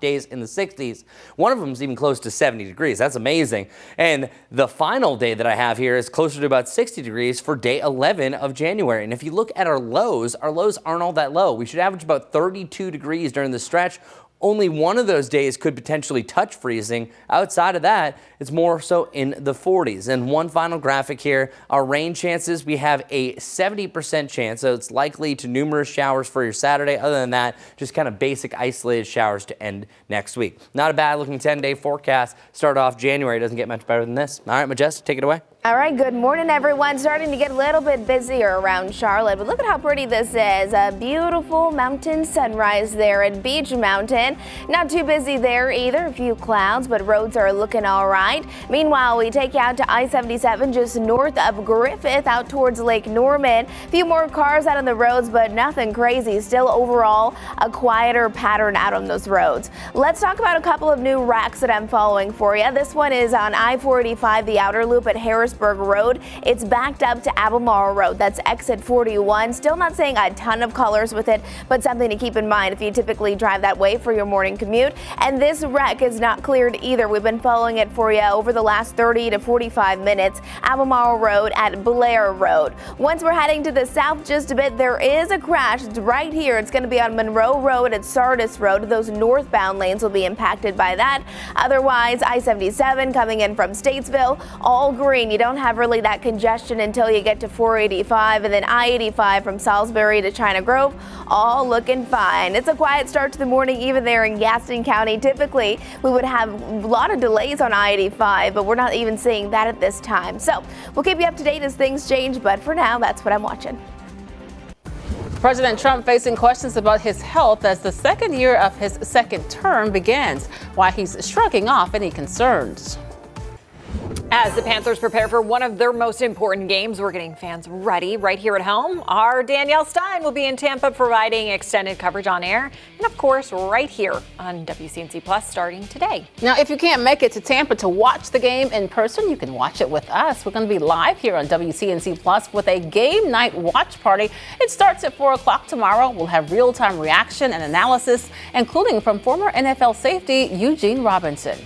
days in the 60s. One of them is even close to 70 degrees. That's amazing. And the final day that I have here is closer to about 60 degrees for day 11 of January. And if you look at our lows aren't all that low. We should average about 32 degrees during the stretch. Only one of those days could potentially touch freezing. Outside of that, it's more so in the 40s. And one final graphic here, our rain chances, we have a 70% chance, so it's likely to numerous showers for your Saturday. Other than that, just kind of basic isolated showers to end next week. Not a bad looking 10-day forecast. Start off January, doesn't get much better than this. All right, Majestic, take it away. All right, good morning, everyone. Starting to get a little bit busier around Charlotte, but look at how pretty this is. A beautiful mountain sunrise there at Beach Mountain. Not too busy there either. A few clouds, but roads are looking all right. Meanwhile, we take you out to I-77 just north of Griffith out towards Lake Norman. A few more cars out on the roads, but nothing crazy. Still overall a quieter pattern out on those roads. Let's talk about a couple of new wrecks that I'm following for you. This one is on I-485, the outer loop at Harris Harrisburg Road. It's backed up to Albemarle Road. That's exit 41. Still not seeing a ton of colors with it, but something to keep in mind if you typically drive that way for your morning commute. And this wreck is not cleared either. We've been following it for you over the last 30 to 45 minutes. Albemarle Road at Blair Road. Once we're heading to the south just a bit, there is a crash. It's right here. It's going to be on Monroe Road at Sardis Road. Those northbound lanes will be impacted by that. Otherwise, I-77 coming in from Statesville, all green. You don't have really that congestion until you get to 485, and then I-85 from Salisbury to China Grove, all looking fine. It's a quiet start to the morning even there in Gaston County. Typically, we would have a lot of delays on I-85, but we're not even seeing that at this time. So we'll keep you up to date as things change, but for now, that's what I'm watching. President Trump facing questions about his health as the second year of his second term begins, while he's shrugging off any concerns. As the Panthers prepare for one of their most important games, we're getting fans ready right here at home. Our Danielle Stein will be in Tampa providing extended coverage on air and, of course, right here on WCNC Plus starting today. Now, if you can't make it to Tampa to watch the game in person, you can watch it with us. We're going to be live here on WCNC Plus with a game night watch party. It starts at 4 o'clock tomorrow. We'll have real-time reaction and analysis, including from former NFL safety Eugene Robinson.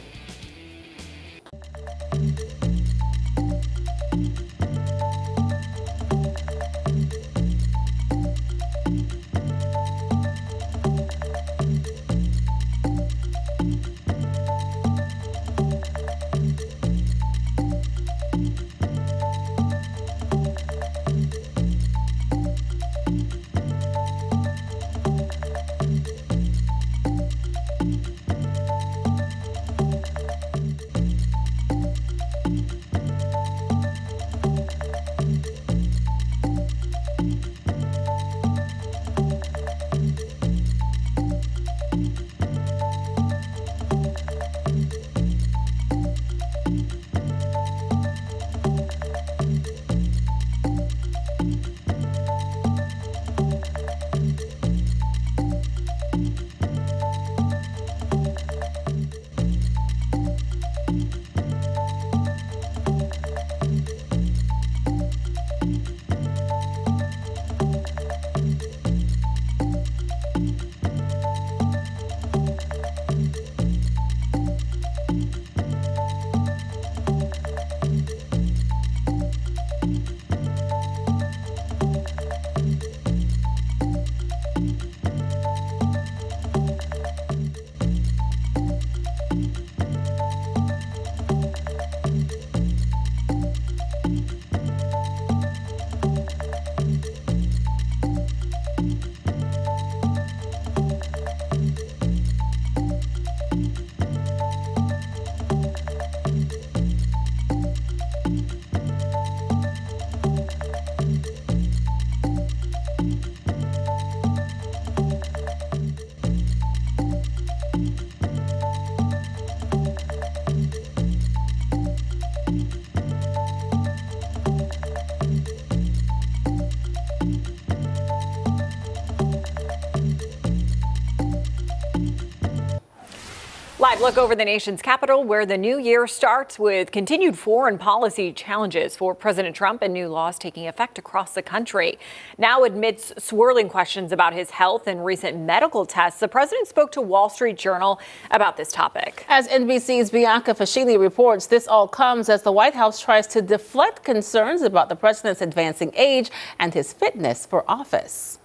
Live look over the nation's capital, where the new year starts with continued foreign policy challenges for President Trump and new laws taking effect across the country. Now, amidst swirling questions about his health and recent medical tests, the president spoke to Wall Street Journal about this topic. As NBC's Bianca Fascini reports, this all comes as the White House tries to deflect concerns about the president's advancing age and his fitness for office.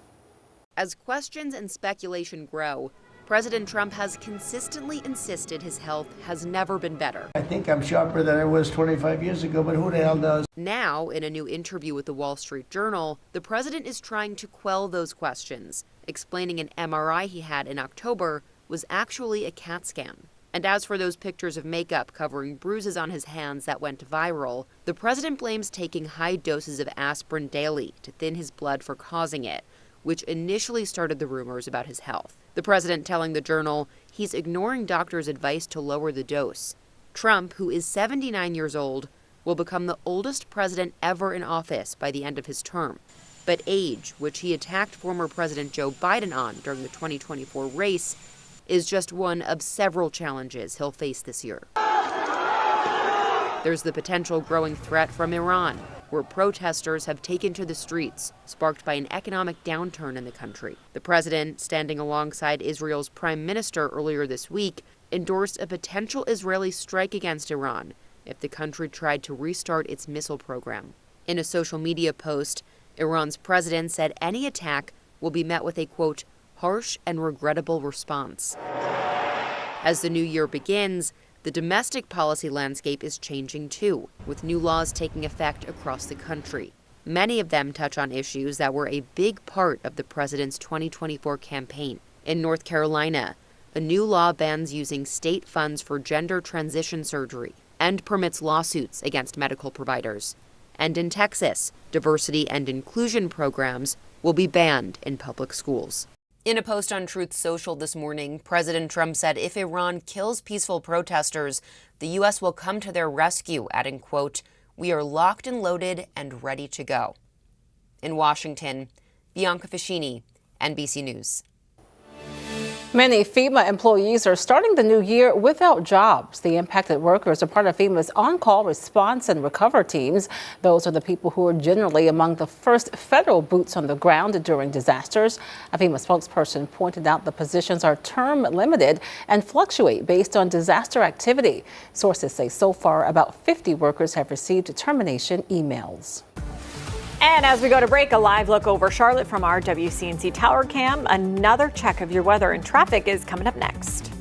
As questions and speculation grow, President Trump has consistently insisted his health has never been better. I think I'm sharper than I was 25 years ago, but who the hell knows? Now, in a new interview with the Wall Street Journal, the president is trying to quell those questions, explaining an MRI he had in October was actually a CAT scan. And as for those pictures of makeup covering bruises on his hands that went viral, the president blames taking high doses of aspirin daily to thin his blood for causing it, which initially started the rumors about his health. The president telling the Journal he's ignoring doctors' advice to lower the dose. Trump, who is 79 years old, will become the oldest president ever in office by the end of his term. But age, which he attacked former President Joe Biden on during the 2024 race, is just one of several challenges he'll face this year. There's the potential growing threat from Iran, where protesters have taken to the streets, sparked by an economic downturn in the country. The president, standing alongside Israel's prime minister earlier this week, endorsed a potential Israeli strike against Iran if the country tried to restart its missile program. In a social media post, Iran's president said any attack will be met with a, quote, harsh and regrettable response. As the new year begins, the domestic policy landscape is changing too, with new laws taking effect across the country. Many of them touch on issues that were a big part of the president's 2024 campaign. In North Carolina, a new law bans using state funds for gender transition surgery and permits lawsuits against medical providers. And in Texas, diversity and inclusion programs will be banned in public schools. In a post on Truth Social this morning, President Trump said if Iran kills peaceful protesters, the U.S. will come to their rescue, adding, quote, "We are locked and loaded and ready to go." In Washington, Bianca Ficini, NBC News. Many FEMA employees are starting the new year without jobs. The impacted workers are part of FEMA's on-call response and recover teams. Those are the people who are generally among the first federal boots on the ground during disasters. A FEMA spokesperson pointed out the positions are term limited and fluctuate based on disaster activity. Sources say so far about 50 workers have received termination emails. And as we go to break, a live look over Charlotte from our WCNC Tower Cam. Another check of your weather and traffic is coming up next.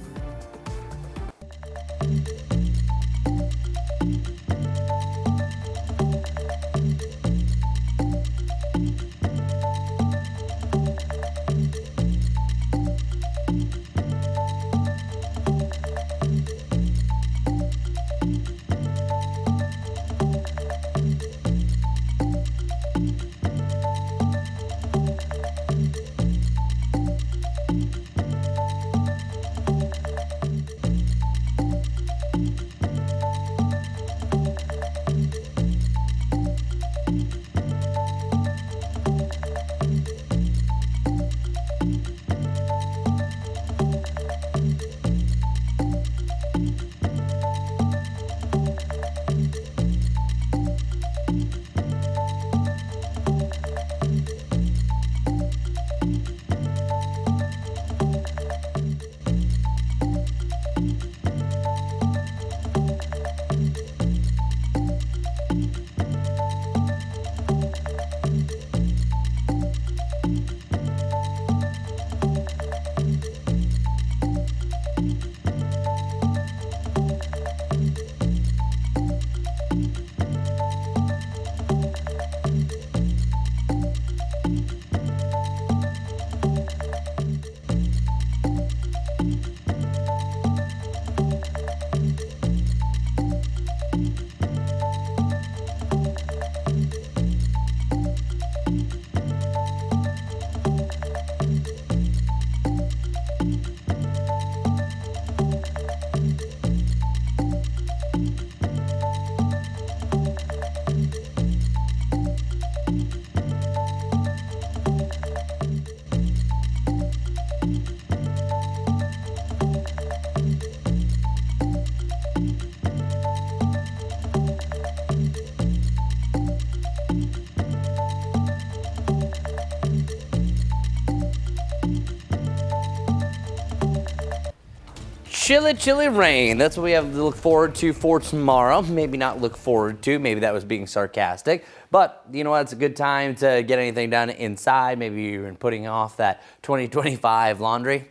Chilly, chilly rain. That's what we have to look forward to for tomorrow. Maybe not look forward to. Maybe that was being sarcastic. But you know what? It's a good time to get anything done inside. Maybe you're putting off that 2025 laundry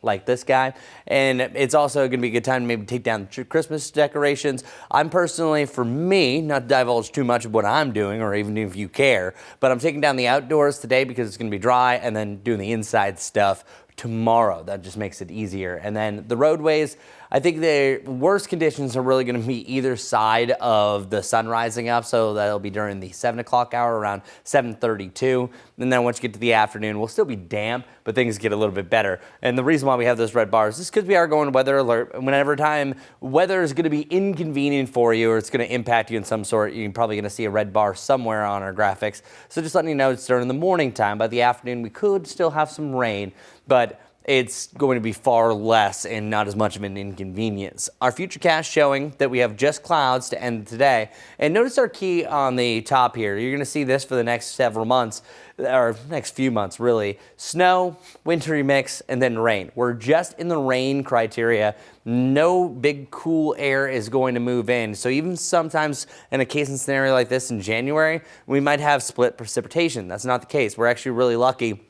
like this guy. And it's also going to be a good time to maybe take down the Christmas decorations. I'm personally, for me, not to divulge too much of what I'm doing, or even if you care, but I'm taking down the outdoors today because it's going to be dry, and then doing the inside stuff tomorrow. That just makes it easier. And then the roadways, I think the worst conditions are really going to be either side of the sun rising up, so that'll be during the 7 o'clock hour around 7:32. And then once you get to the afternoon, we'll still be damp, but things get a little bit better. And the reason why we have those red bars is because we are going weather alert. Whenever time weather is going to be inconvenient for you, or it's going to impact you in some sort, you're probably going to see a red bar somewhere on our graphics. So just letting you know, it's during the morning time. By the afternoon, we could still have some rain, but it's going to be far less and not as much of an inconvenience. Our futurecast showing that we have just clouds to end today. And notice our key on the top here. You're going to see this for the next several months, or next few months really. Snow, wintry mix, and then rain. We're just in the rain criteria. No big cool air is going to move in. So even sometimes in a case and scenario like this in January, we might have split precipitation. That's not the case. We're actually really lucky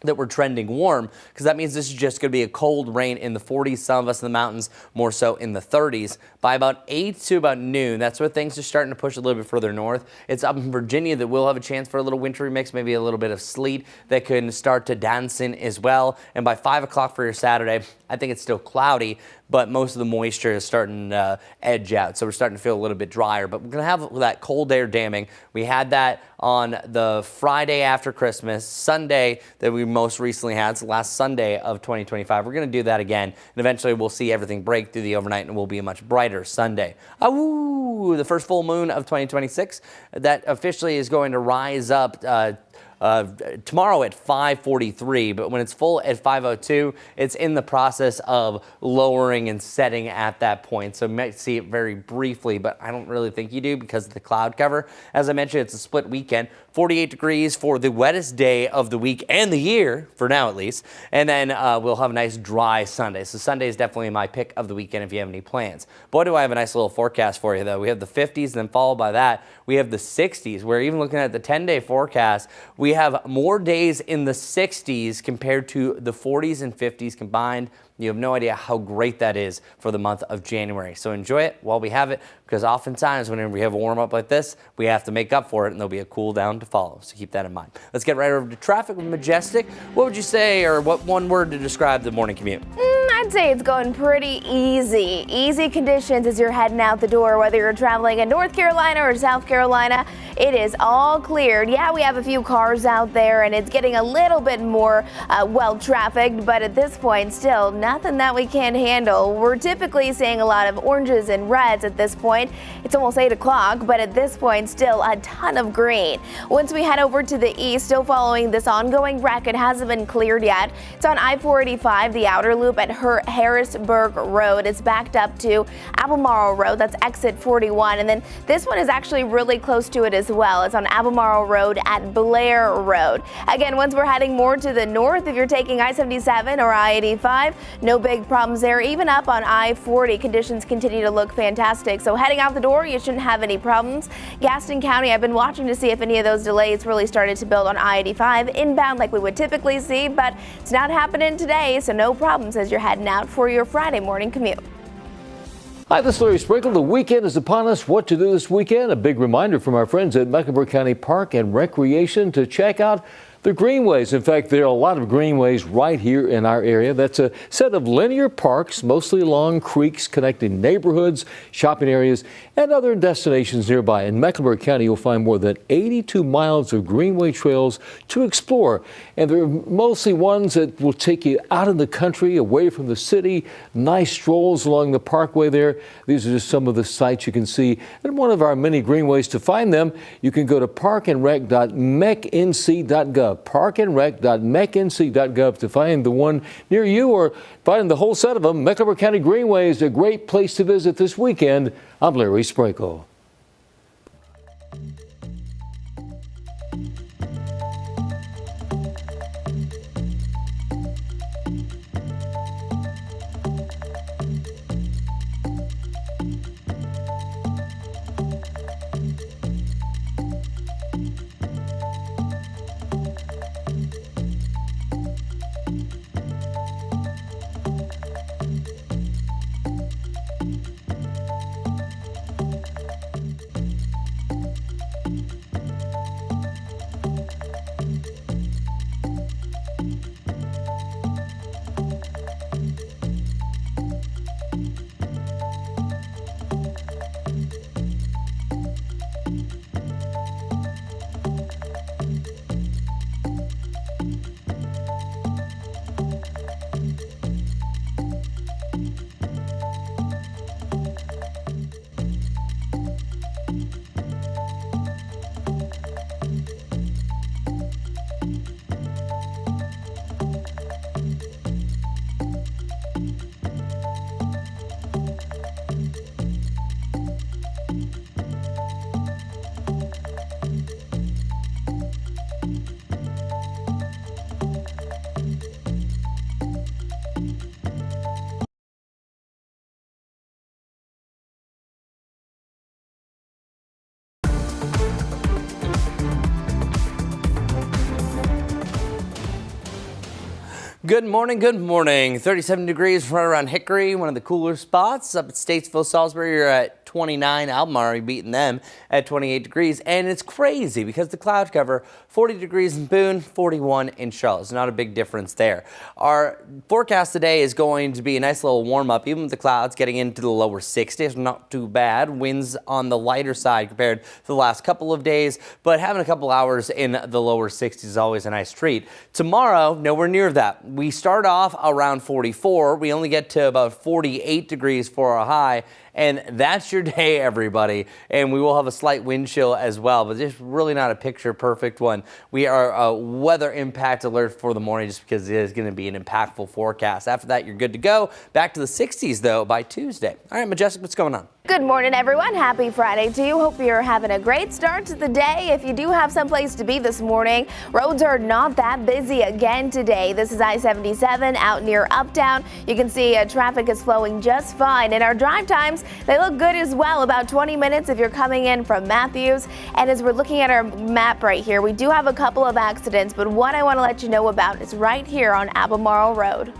that we're trending warm, because that means this is just going to be a cold rain in the 40s, some of us in the mountains more so in the 30s. By about 8 to about noon, that's where things are starting to push a little bit further north. It's up in Virginia that we'll have a chance for a little wintry mix, maybe a little bit of sleet that can start to dance in as well. And by 5 o'clock for your Saturday, I think it's still cloudy, but most of the moisture is starting to edge out. So we're starting to feel a little bit drier, but we're going to have that cold air damming. We had that on the Friday after Christmas, Sunday that we most recently had, so last Sunday of 2025. We're going to do that again, and eventually we'll see everything break through the overnight and it will be a much brighter Sunday. Awoo! The first full moon of 2026, that officially is going to rise up tomorrow at 5:43, but when it's full at 5:02, it's in the process of lowering and setting at that point. So you might see it very briefly, but I don't really think you do because of the cloud cover. As I mentioned, it's a split weekend. 48 degrees for the wettest day of the week and the year, for now at least. And then we'll have a nice dry Sunday. So Sunday is definitely my pick of the weekend if you have any plans. Boy, do I have a nice little forecast for you, though. We have the 50s, and then followed by that, we have the 60s. We're even looking at the 10-day forecast. We have more days in the 60s compared to the 40s and 50s combined. You have no idea how great that is for the month of January. So enjoy it while we have it, because oftentimes whenever we have a warm up like this, we have to make up for it, and there'll be a cool down to follow. So keep that in mind. Let's get right over to traffic with Majestic. What would you say, or what one word to describe the morning commute? I'd say it's going pretty easy. Easy conditions as you're heading out the door, whether you're traveling in North Carolina or South Carolina. It is all cleared. Yeah, we have a few cars out there, and it's getting a little bit more well-trafficked, but at this point, still nothing that we can't handle. We're typically seeing a lot of oranges and reds at this point. It's almost 8 o'clock, but at this point, still a ton of green. Once we head over to the east, still following this ongoing wreck, it hasn't been cleared yet. It's on I-485, the outer loop at Harrisburg Road. It's backed up to Albemarle Road. That's exit 41. And then this one is actually really close to it as well. It's on Albemarle Road at Blair Road. Again, once we're heading more to the north, if you're taking I-77 or I-85, no big problems there. Even up on I-40, conditions continue to look fantastic. So heading out the door, you shouldn't have any problems. Gaston County, I've been watching to see if any of those delays really started to build on I-85 inbound like we would typically see, but it's not happening today, so no problems as you're heading out for your Friday morning commute. Hi, this is Larry Sprinkle. The weekend is upon us. What to do this weekend? A big reminder from our friends at Mecklenburg County Park and Recreation to check out the greenways. In fact, there are a lot of greenways right here in our area. That's a set of linear parks, mostly along creeks connecting neighborhoods, shopping areas, and other destinations nearby. In Mecklenburg County, you'll find more than 82 miles of greenway trails to explore. And they're mostly ones that will take you out in the country, away from the city, nice strolls along the parkway there. These are just some of the sights you can see. And one of our many greenways. To find them, you can go to parkandrec.mecnc.gov. parkandrec.mecnc.gov to find the one near you, or find the whole set of them. Mecklenburg County Greenway is a great place to visit this weekend. I'm Larry Sprinkle. Good morning, good morning. 37 degrees right around Hickory, one of the cooler spots. Up at Statesville, Salisbury, you're at 29. Albemarle beating them at 28 degrees. And it's crazy because the cloud cover, 40 degrees in Boone, 41 in Charlotte. It's not a big difference there. Our forecast today is going to be a nice little warm up, even with the clouds getting into the lower 60s. Not too bad. Winds on the lighter side compared to the last couple of days, but having a couple hours in the lower 60s is always a nice treat. Tomorrow, nowhere near that. We start off around 44. We only get to about 48 degrees for our high. And that's your day, everybody. And we will have a slight wind chill as well, but it's really not a picture perfect one. We are a weather impact alert for the morning just because it is going to be an impactful forecast. After that, you're good to go. Back to the 60s, though, by Tuesday. All right, Majestic, what's going on? Good morning, everyone. Happy Friday to you. Hope you're having a great start to the day. If you do have someplace to be this morning, roads are not that busy again today. This is I-77 out near Uptown. You can see traffic is flowing just fine. And our drive times, they look good as well, about 20 minutes if you're coming in from Matthews. And as we're looking at our map right here, we do have a couple of accidents, but what I want to let you know about is right here on Albemarle Road.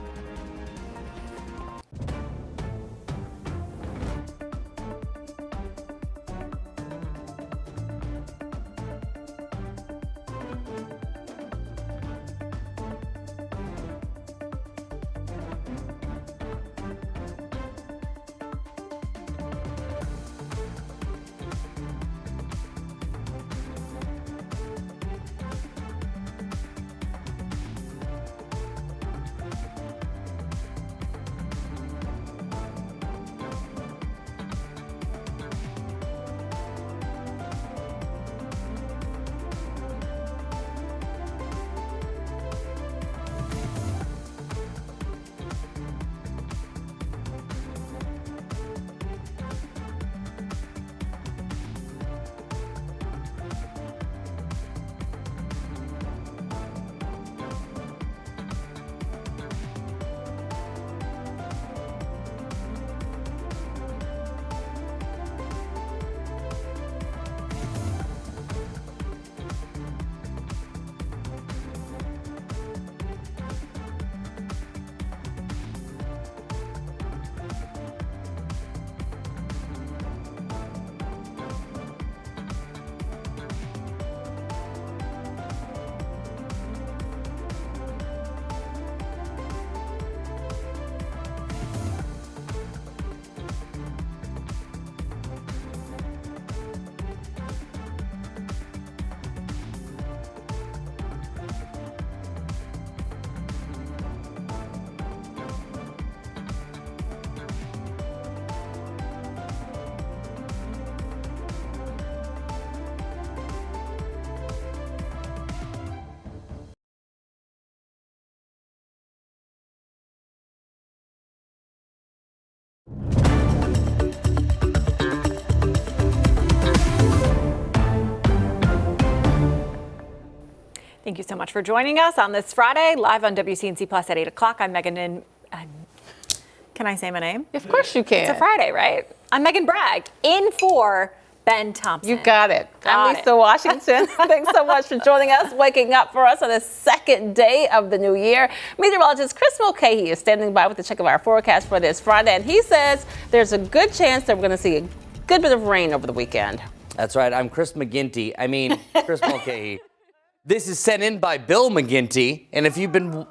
Thank you so much for joining us on this Friday, live on WCNC Plus at 8 o'clock. I'm Megan and can I say my name? Of course you can. It's a Friday, right? I'm Megan Bragg, in for Ben Thompson. You got it. I'm Lisa Washington. Thanks so much for joining us, waking up for us on the second day of the new year. Meteorologist Chris Mulcahy is standing by with a check of our forecast for this Friday, and he says there's a good chance that we're going to see a good bit of rain over the weekend. That's right. I'm Chris Mulcahy. This is sent in by Bill McGinty, and if you've been,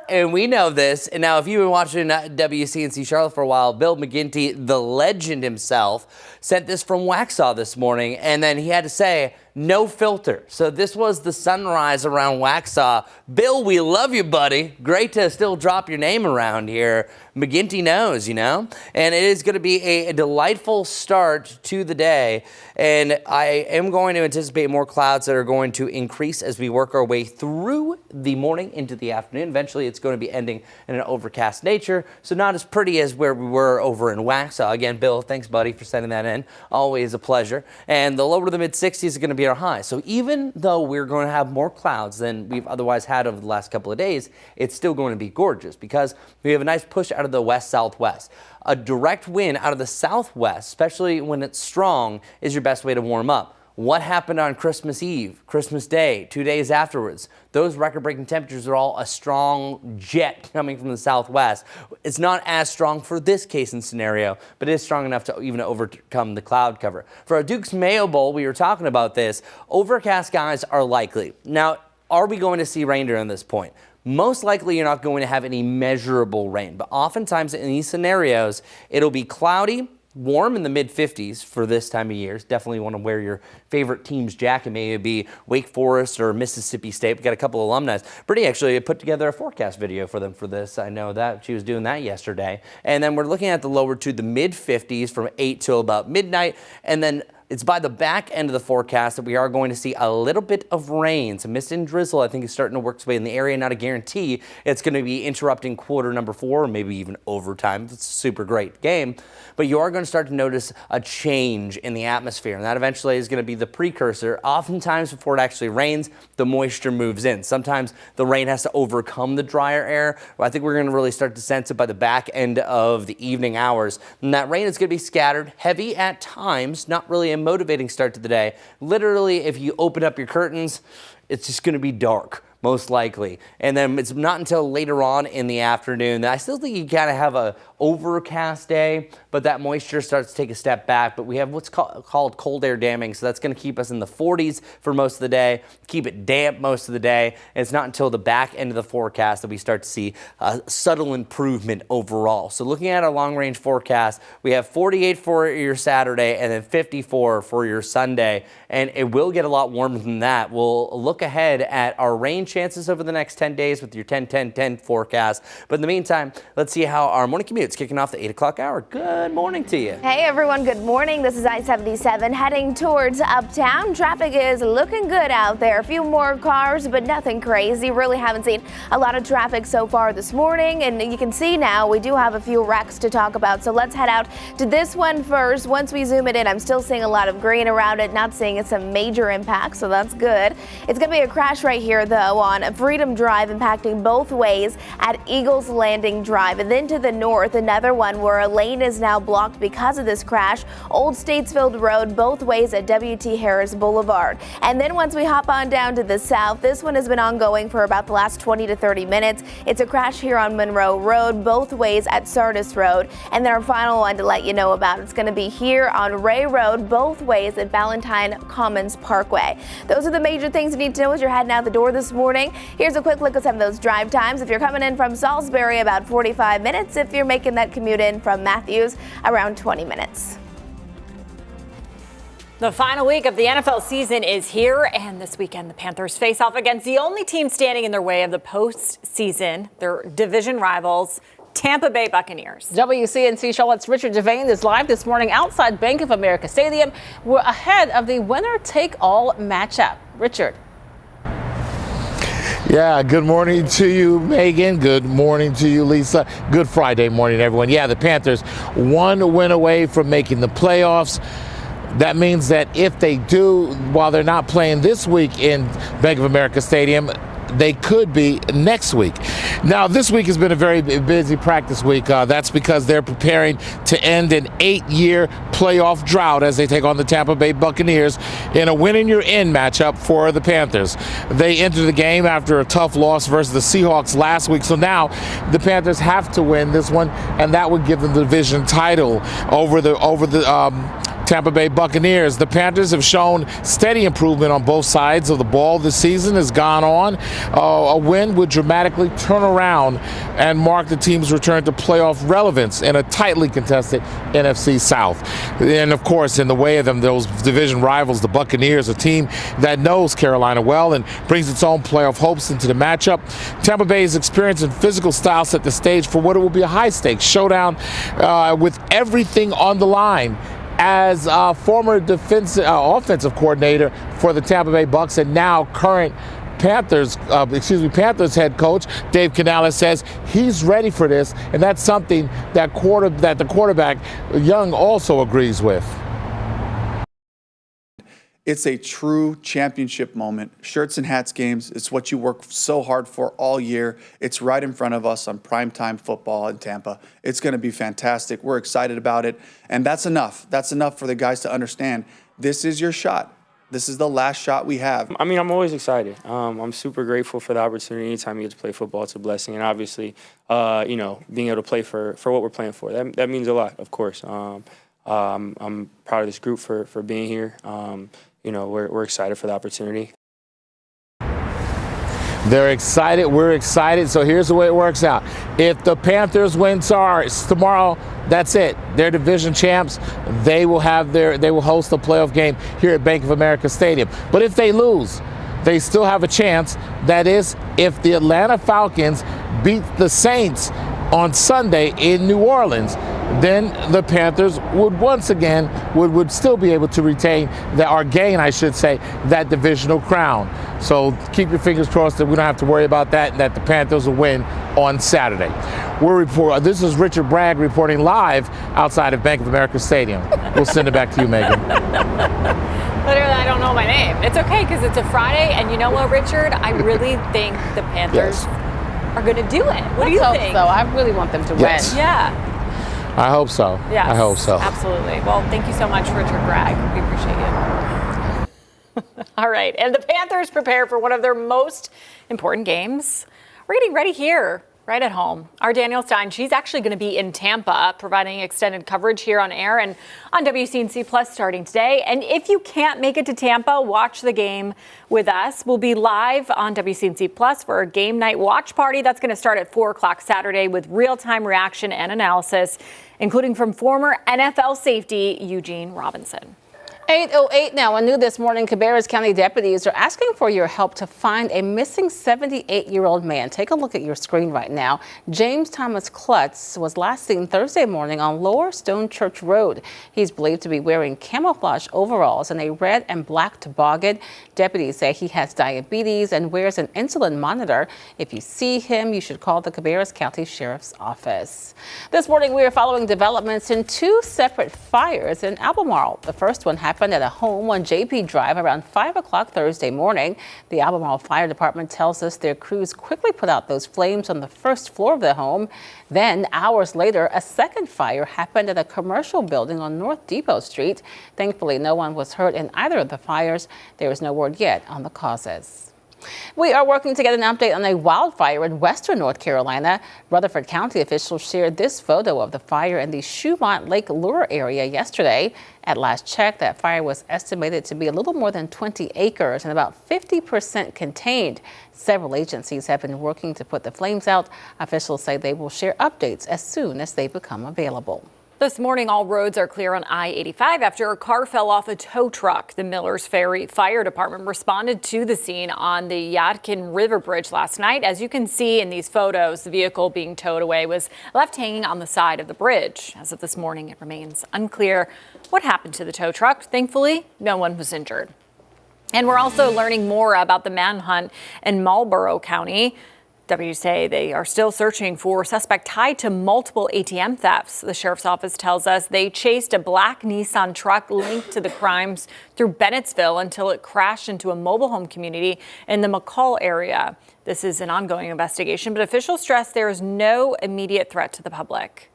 and we know this, and now if you've been watching WCNC Charlotte for a while, Bill McGinty, the legend himself, sent this from Waxhaw this morning, and then he had to say, no filter. So this was the sunrise around Waxhaw. Bill, we love you, buddy. Great to still drop your name around here. McGinty knows, you know? And it is going to be a delightful start to the day. And I am going to anticipate more clouds that are going to increase as we work our way through the morning into the afternoon. Eventually, it's going to be ending in an overcast nature. So not as pretty as where we were over in Waxhaw. Again, Bill, thanks, buddy, for sending that in. Always a pleasure. And the lower to the mid-60s is going to be our high. So even though we're going to have more clouds than we've otherwise had over the last couple of days, it's still going to be gorgeous because we have a nice push out of the west-southwest. A direct wind out of the southwest, especially when it's strong, is your best way to warm up. What happened on Christmas Eve, Christmas Day, 2 days afterwards? Those record-breaking temperatures are all a strong jet coming from the southwest. It's not as strong for this case and scenario, but it is strong enough to even overcome the cloud cover. For a Duke's Mayo Bowl, we were talking about this. Overcast skies are likely. Now, are we going to see rain during this point? Most likely you're not going to have any measurable rain, but oftentimes in these scenarios, it'll be cloudy, warm in the mid-50s for this time of year. Definitely want to wear your favorite team's jacket. Maybe it be Wake Forest or Mississippi State. We got a couple of alumni. Brittany actually put together a forecast video for them for this. I know that she was doing that yesterday. And then we're looking at the lower to the mid-50s from 8 till about midnight. And then it's by the back end of the forecast that we are going to see a little bit of rain. Some mist and drizzle, I think, is starting to work its way in the area. Not a guarantee it's going to be interrupting quarter number 4 or maybe even overtime. It's a super great game. But you are going to start to notice a change in the atmosphere, and that eventually is going to be the precursor. Oftentimes, before it actually rains, the moisture moves in. Sometimes the rain has to overcome the drier air. Well, I think we're going to really start to sense it by the back end of the evening hours. And that rain is going to be scattered, heavy at times, not really a motivating start to the day. Literally, if you open up your curtains, it's just going to be dark, most likely. And then it's not until later on in the afternoon that I still think you kind of have a overcast day, but that moisture starts to take a step back. But we have what's called cold air damming, so that's going to keep us in the 40s for most of the day, keep it damp most of the day. And it's not until the back end of the forecast that we start to see a subtle improvement overall. So looking at our long-range forecast, we have 48 for your Saturday and then 54 for your Sunday, and it will get a lot warmer than that. We'll look ahead at our rain chances over the next 10 days with your 10-10-10 forecast. But in the meantime, let's see how our morning commute. It's kicking off the 8 o'clock hour. Good morning to you. Hey everyone, good morning. This is I-77 heading towards Uptown. Traffic is looking good out there. A few more cars, but nothing crazy. Really haven't seen a lot of traffic so far this morning. And you can see now we do have a few wrecks to talk about. So let's head out to this one first. Once we zoom it in, I'm still seeing a lot of green around it, not seeing some major impacts, so that's good. It's going to be a crash right here, though, on Freedom Drive, impacting both ways at Eagles Landing Drive. And then to the north, another one where a lane is now blocked because of this crash. Old Statesfield Road, both ways at W.T. Harris Boulevard. And then once we hop on down to the south, this one has been ongoing for about the last 20 to 30 minutes. It's a crash here on Monroe Road, both ways at Sardis Road. And then our final one to let you know about, it's going to be here on Ray Road, both ways at Ballantyne Commons Parkway. Those are the major things you need to know as you're heading out the door this morning. Here's a quick look at some of those drive times. If you're coming in from Salisbury, about 45 minutes. If you're making that commute in from Matthews, around 20 minutes. The final week of the NFL season is here, and this weekend the Panthers face off against the only team standing in their way of the postseason, their division rivals, Tampa Bay Buccaneers. WCNC Charlotte's Richard Devane is live this morning outside Bank of America Stadium. We're ahead of the winner-take-all matchup. Richard. Yeah, good morning to you, Megan. Good morning to you, Lisa. Good Friday morning, everyone. Yeah, the Panthers one win away from making the playoffs. That means that if they do, while they're not playing this week in Bank of America Stadium, they could be next week. Now, this week has been a very busy practice week. That's because they're preparing to end an 8-year playoff drought as they take on the Tampa Bay Buccaneers in a win-and-you're-in matchup for the Panthers. They entered the game after a tough loss versus the Seahawks last week, so now the Panthers have to win this one, and that would give them the division title over the Tampa Bay Buccaneers. The Panthers have shown steady improvement on both sides of the ball this season has gone on. A win would dramatically turn around and mark the team's return to playoff relevance in a tightly contested NFC South. And of course, in the way of them, those division rivals, the Buccaneers, a team that knows Carolina well and brings its own playoff hopes into the matchup. Tampa Bay's experience and physical style set the stage for what it will be a high-stakes showdown with everything on the line. As former offensive coordinator for the Tampa Bay Bucs and now current Panthers head coach Dave Canales says he's ready for this, and that's something that the quarterback Young also agrees with. It's a true championship moment. Shirts and hats games, it's what you work so hard for all year. It's right in front of us on primetime football in Tampa. It's going to be fantastic. We're excited about it. And that's enough. That's enough for the guys to understand this is your shot. This is the last shot we have. I mean, I'm always excited. I'm super grateful for the opportunity. Anytime you get to play football, it's a blessing. And obviously, being able to play for what we're playing for, that means a lot, of course. I'm proud of this group for being here. We're excited for the opportunity. They're excited. We're excited. So here's the way it works out. If the Panthers win tomorrow, that's it. They're division champs. They will host a playoff game here at Bank of America Stadium. But if they lose, they still have a chance. That is, if the Atlanta Falcons beat the Saints on Sunday in New Orleans, then the Panthers would once again would still be able to retain that divisional crown. So keep your fingers crossed that we don't have to worry about that and that the Panthers will win on Saturday. This is Richard Bragg reporting live outside of Bank of America Stadium. We'll send it back to you, Megan. Literally, I don't know my name. It's okay because it's a Friday, and you know what, Richard? I really think the Panthers are going to do it. What do you think? So I really want them to win. Yeah. I hope so. Yes, I hope so. Absolutely. Well, thank you so much, Richard Bragg. We appreciate you. All right. And the Panthers prepare for one of their most important games. We're getting ready here, right at home. Our Danielle Stein, she's actually going to be in Tampa, providing extended coverage here on air and on WCNC Plus starting today. And if you can't make it to Tampa, watch the game with us. We'll be live on WCNC Plus for a game night watch party. That's going to start at 4 o'clock Saturday with real-time reaction and analysis, including from former NFL safety Eugene Robinson. 8:08 now. And new this morning, Cabarrus County deputies are asking for your help to find a missing 78-year-old man. Take a look at your screen right now. James Thomas Klutz was last seen Thursday morning on Lower Stone Church Road. He's believed to be wearing camouflage overalls and a red and black toboggan. Deputies say he has diabetes and wears an insulin monitor. If you see him, you should call the Cabarrus County Sheriff's Office. This morning, we are following developments in 2 separate fires in Albemarle. The first one happened at a home on JP Drive around 5 o'clock Thursday morning. The Albemarle Fire Department tells us their crews quickly put out those flames on the first floor of the home. Then, hours later, a second fire happened at a commercial building on North Depot Street. Thankfully, no one was hurt in either of the fires. There is no word yet on the causes. We are working to get an update on a wildfire in western North Carolina. Rutherford County officials shared this photo of the fire in the Shoemont Lake Lure area yesterday. At last check, that fire was estimated to be a little more than 20 acres and about 50% contained. Several agencies have been working to put the flames out. Officials say they will share updates as soon as they become available. This morning, all roads are clear on I-85 after a car fell off a tow truck. The Millers Ferry Fire Department responded to the scene on the Yadkin River Bridge last night. As you can see in these photos, the vehicle being towed away was left hanging on the side of the bridge. As of this morning, it remains unclear what happened to the tow truck. Thankfully, no one was injured. And we're also learning more about the manhunt in Marlboro County. Deputies say they are still searching for a suspect tied to multiple ATM thefts. The sheriff's office tells us they chased a black Nissan truck linked to the crimes through Bennettsville until it crashed into a mobile home community in the McCall area. This is an ongoing investigation, but officials stress there is no immediate threat to the public.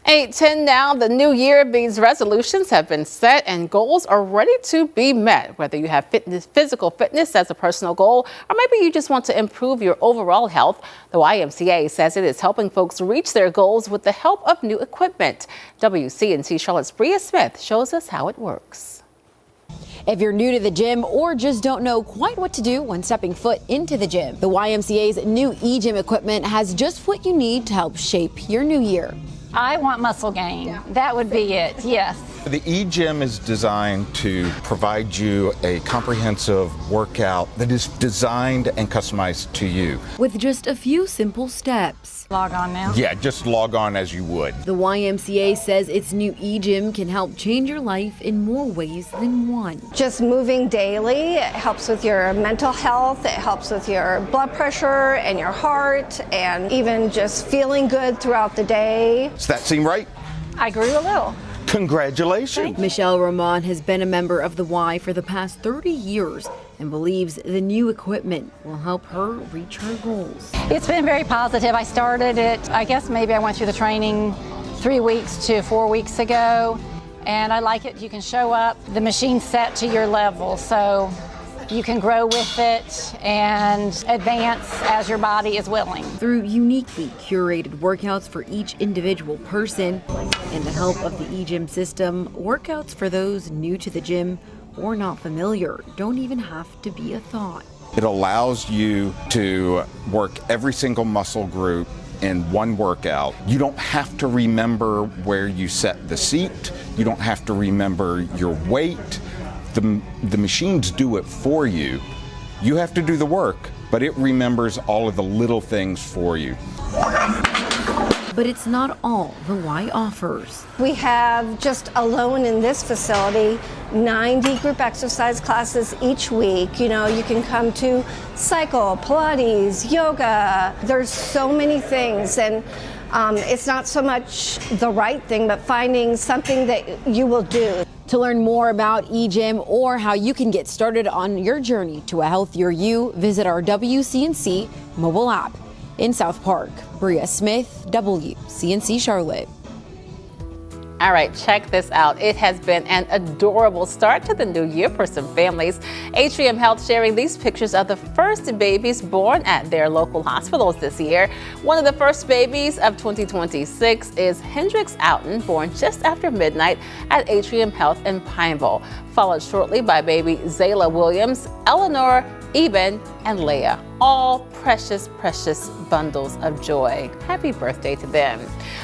8:10 now. The new year means resolutions have been set and goals are ready to be met. Whether you have physical fitness as a personal goal, or maybe you just want to improve your overall health, the YMCA says it is helping folks reach their goals with the help of new equipment. WCNC Charlotte's Bria Smith shows us how it works. If you're new to the gym or just don't know quite what to do when stepping foot into the gym, the YMCA's new e-gym equipment has just what you need to help shape your new year. I want muscle gain. That would be it, yes. The e-gym is designed to provide you a comprehensive workout that is designed and customized to you. With just a few simple steps. Log on now? Yeah, just log on as you would. The YMCA says its new e-gym can help change your life in more ways than one. Just moving daily, it helps with your mental health, it helps with your blood pressure and your heart, and even just feeling good throughout the day. Does that seem right? I grew a little. Congratulations. Michelle Ramon has been a member of the Y for the past 30 years and believes the new equipment will help her reach her goals. It's been very positive. I started it, I guess maybe I went through the training 3 weeks to 4 weeks ago. and I like it. You can show up. The machine's set to your level, so you can grow with it and advance as your body is willing. Through uniquely curated workouts for each individual person and the help of the eGym system, workouts for those new to the gym or not familiar don't even have to be a thought. It allows you to work every single muscle group in one workout. You don't have to remember where you set the seat. You don't have to remember your weight. The machines do it for you. You have to do the work, but it remembers all of the little things for you. But it's not all the Y offers. We have, just alone in this facility, 90 group exercise classes each week. You know, you can come to cycle, Pilates, yoga. There's so many things, and it's not so much the right thing, but finding something that you will do. To learn more about eGym or how you can get started on your journey to a healthier you, visit our WCNC mobile app. In South Park, Bria Smith, WCNC Charlotte. All right, check this out. It has been an adorable start to the new year for some families. Atrium Health sharing these pictures of the first babies born at their local hospitals this year. One of the first babies of 2026 is Hendrix Outen, born just after midnight at Atrium Health in Pineville, followed shortly by baby Zayla Williams, Eleanor, Eben, and Leia. All precious, precious bundles of joy. Happy birthday to them.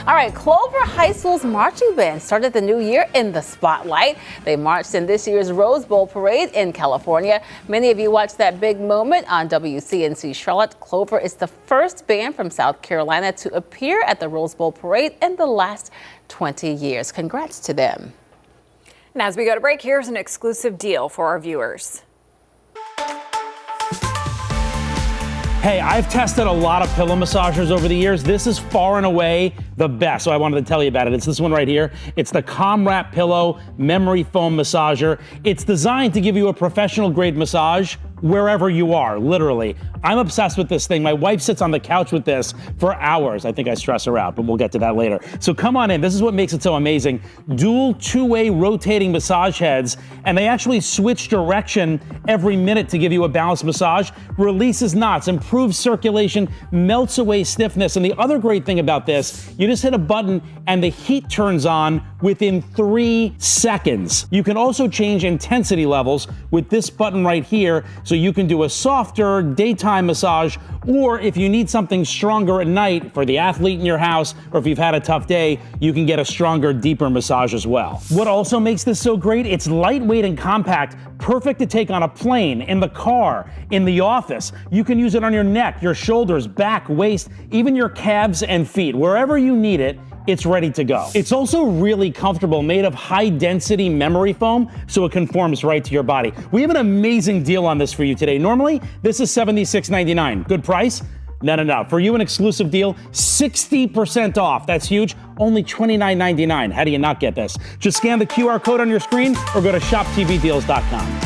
All right, Clover High School's marching band started the new year in the spotlight. They marched in this year's Rose Bowl parade in California. Many of you watched that big moment on WCNC Charlotte. Clover is the first band from South Carolina to appear at the Rose Bowl parade in the last 20 years. Congrats to them. And as we go to break, here's an exclusive deal for our viewers. Hey, I've tested a lot of pillow massagers over the years. This is far and away the best, so I wanted to tell you about it. It's this one right here. It's the ComWrap Pillow Memory Foam Massager. It's designed to give you a professional grade massage wherever you are, literally. I'm obsessed with this thing. My wife sits on the couch with this for hours. I think I stress her out, but we'll get to that later. So come on in. This is what makes it so amazing. Dual two-way rotating massage heads, and they actually switch direction every minute to give you a balanced massage. Releases knots, improves circulation, melts away stiffness. And the other great thing about this, you just hit a button and the heat turns on within 3 seconds. You can also change intensity levels with this button right here, so you can do a softer daytime massage, or if you need something stronger at night for the athlete in your house, or if you've had a tough day, you can get a stronger, deeper massage as well. What also makes this so great, it's lightweight and compact, perfect to take on a plane, in the car, in the office. You can use it on your neck, your shoulders, back, waist, even your calves and feet. Wherever you need it, it's ready to go. It's also really comfortable, made of high density memory foam, so it conforms right to your body. We have an amazing deal on this for you today. Normally, this is $76.99. Good price? No. For you, an exclusive deal, 60% off. That's huge. Only $29.99. How do you not get this? Just scan the QR code on your screen or go to shoptvdeals.com.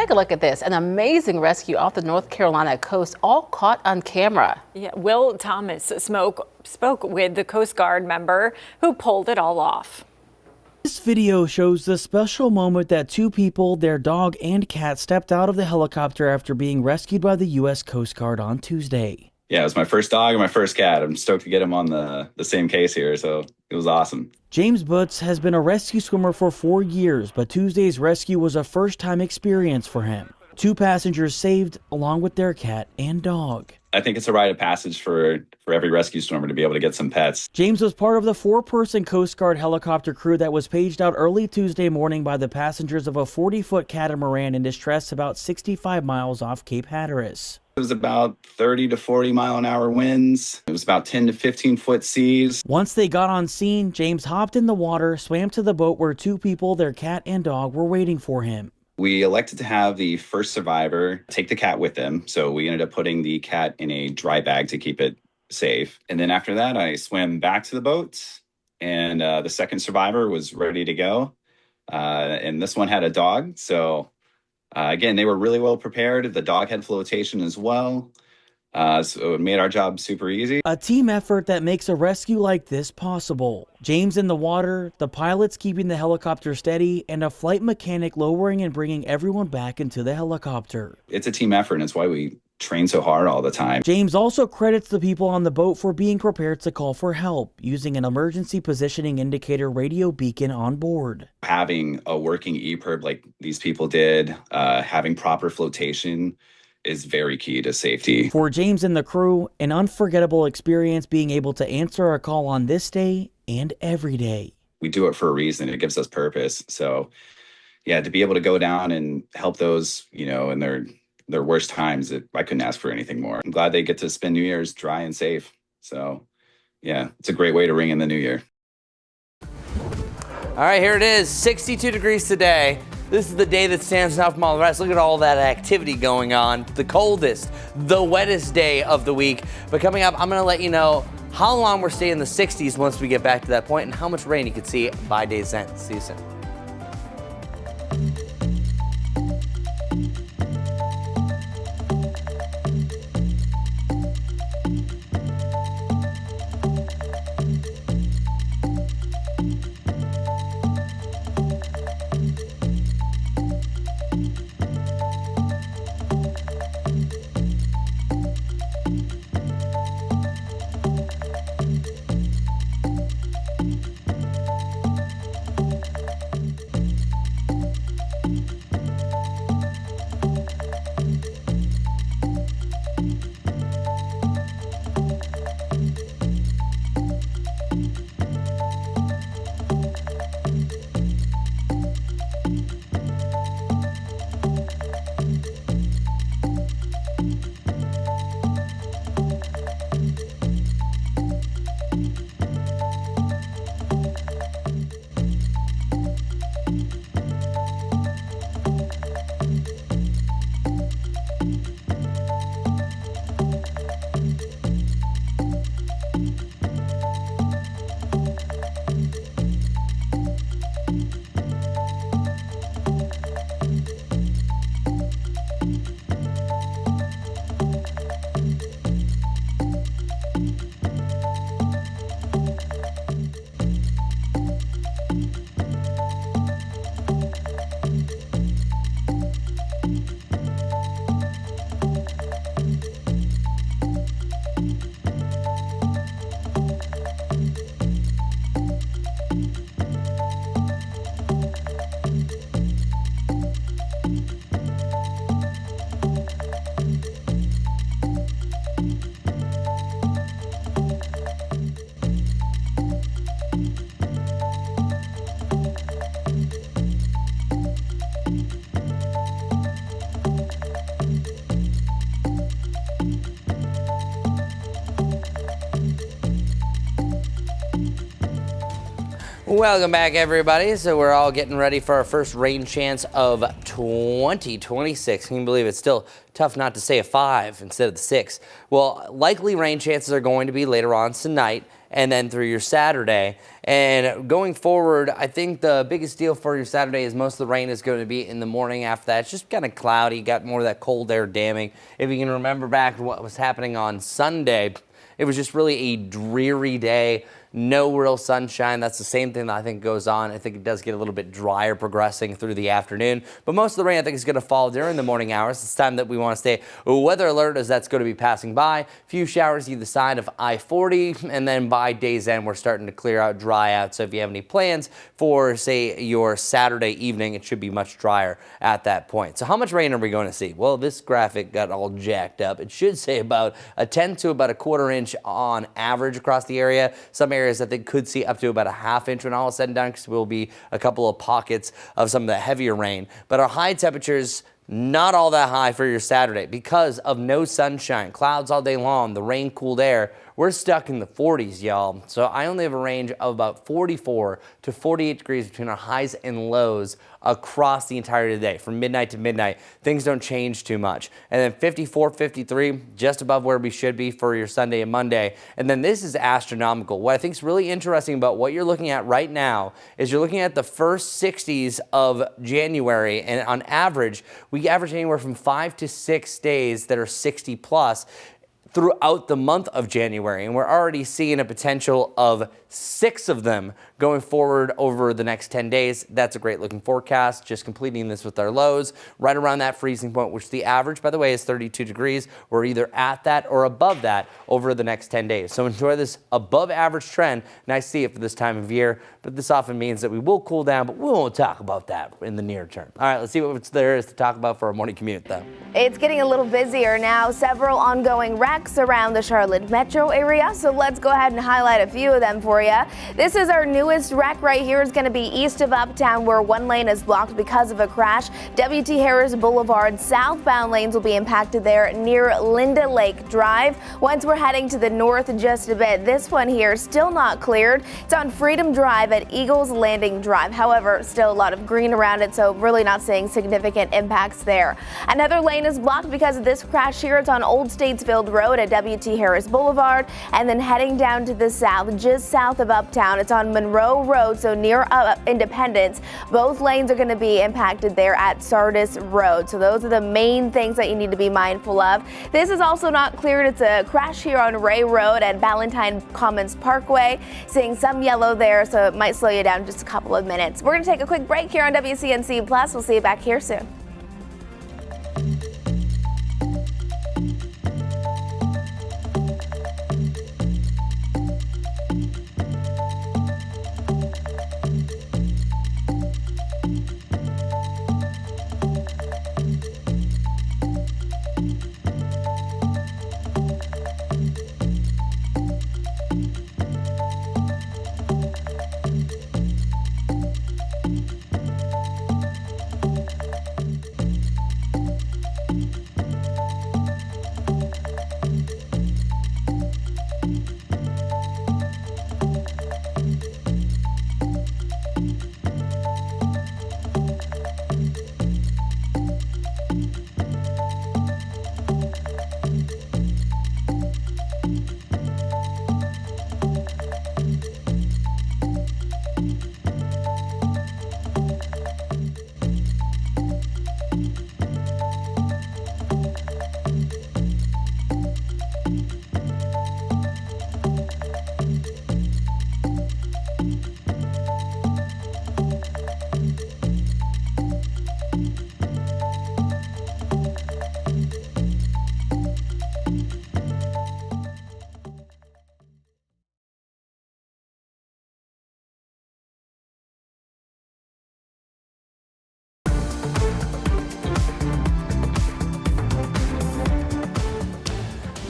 Take a look at this. An amazing rescue off the North Carolina coast, all caught on camera. Yeah, Will Thomas spoke with the Coast Guard member who pulled it all off. This video shows the special moment that two people, their dog and cat, stepped out of the helicopter after being rescued by the U.S. Coast Guard on Tuesday. Yeah, it was my first dog and my first cat. I'm stoked to get him on the same case here, so it was awesome. James Butts has been a rescue swimmer for 4 years, but Tuesday's rescue was a first-time experience for him. 2 passengers saved, along with their cat and dog. I think it's a rite of passage for every rescue swimmer to be able to get some pets. James was part of the 4-person Coast Guard helicopter crew that was paged out early Tuesday morning by the passengers of a 40-foot catamaran in distress about 65 miles off Cape Hatteras. It was about 30 to 40 mile an hour winds. It was about 10 to 15 foot seas. Once they got on scene, James hopped in the water, swam to the boat where 2 people, their cat and dog, were waiting for him. We elected to have the first survivor take the cat with them. So we ended up putting the cat in a dry bag to keep it safe. And then after that, I swam back to the boat, and the second survivor was ready to go. And this one had a dog. So again, they were really well prepared. The dog had flotation as well. So it made our job super easy. A team effort that makes a rescue like this possible. James in the water, the pilots keeping the helicopter steady, and a flight mechanic lowering and bringing everyone back into the helicopter. It's a team effort, and it's why we train so hard all the time. James also credits the people on the boat for being prepared to call for help, using an emergency positioning indicator radio beacon on board. Having a working EPIRB like these people did, having proper flotation is very key to safety. For James and the crew, an unforgettable experience being able to answer a call on this day and every day. We do it for a reason. It gives us purpose. So yeah, to be able to go down and help those, in their worst times, I couldn't ask for anything more. I'm glad they get to spend New Year's dry and safe. So yeah, it's a great way to ring in the new year. All right, here it is, 62 degrees today. This is the day that stands out from all the rest. Look at all that activity going on. The coldest, the wettest day of the week. But coming up, I'm going to let you know how long we're staying in the 60s once we get back to that point and how much rain you could see by day's end. See you soon. Welcome back, everybody. So we're all getting ready for our first rain chance of 2026. Can you believe it's still tough not to say a 5 instead of the 6? Well, likely rain chances are going to be later on tonight and then through your Saturday. And going forward, I think the biggest deal for your Saturday is most of the rain is going to be in the morning after that. It's just kind of cloudy, got more of that cold air damming. If you can remember back to what was happening on Sunday, it was just really a dreary day. No real sunshine. That's the same thing that I think goes on. I think it does get a little bit drier progressing through the afternoon. But most of the rain I think is going to fall during the morning hours. It's time that we want to stay weather alert as that's going to be passing by. A few showers either side of I-40. And then by day's end, we're starting to clear out, dry out. So if you have any plans for, say, your Saturday evening, it should be much drier at that point. So how much rain are we going to see? Well, this graphic got all jacked up. It should say about a 1/10 to about a 1/4 inch on average across the area. Some areas I think could see up to about a 1/2 inch when all is said and done, because will be a couple of pockets of some of the heavier rain. But our high temperatures not all that high for your Saturday because of no sunshine, clouds all day long, the rain cooled air. We're stuck in the 40s, y'all. So I only have a range of about 44 to 48 degrees between our highs and lows across the entire day. From midnight to midnight, things don't change too much. And then 54, 53, just above where we should be for your Sunday and Monday. And then this is astronomical. What I think is really interesting about what you're looking at right now is you're looking at the first 60s of January. And on average, we average anywhere from 5 to 6 days that are 60 plus throughout the month of January, and we're already seeing a potential of 6 of them going forward over the next 10 days. That's a great looking forecast. Just completing this with our lows right around that freezing point, which the average, by the way, is 32 degrees. We're either at that or above that over the next 10 days. So enjoy this above average trend. Nice to see it for this time of year, but this often means that we will cool down, but we won't talk about that in the near term. All right, let's see what there is to talk about for our morning commute though. It's getting a little busier now. Several ongoing wrecks around the Charlotte metro area, so let's go ahead and highlight a few of them for you. This is our newest wreck right here. It's going to be east of Uptown, where one lane is blocked because of a crash. W.T. Harris Boulevard southbound lanes will be impacted there near Linda Lake Drive. Once we're heading to the north just a bit, this one here still not cleared. It's on Freedom Drive at Eagles Landing Drive. However, still a lot of green around it, so really not seeing significant impacts there. Another lane is blocked because of this crash here. It's on Old Statesfield Road at W.T. Harris Boulevard, and then heading down to the south, just south of Uptown. It's on Monroe Road, so near Independence. Both lanes are going to be impacted there at Sardis Road. So those are the main things that you need to be mindful of. This is also not cleared. It's a crash here on Ray Road at Ballantyne Commons Parkway. Seeing some yellow there, so it might slow you down just a couple of minutes. We're going to take a quick break here on WCNC Plus. We'll see you back here soon.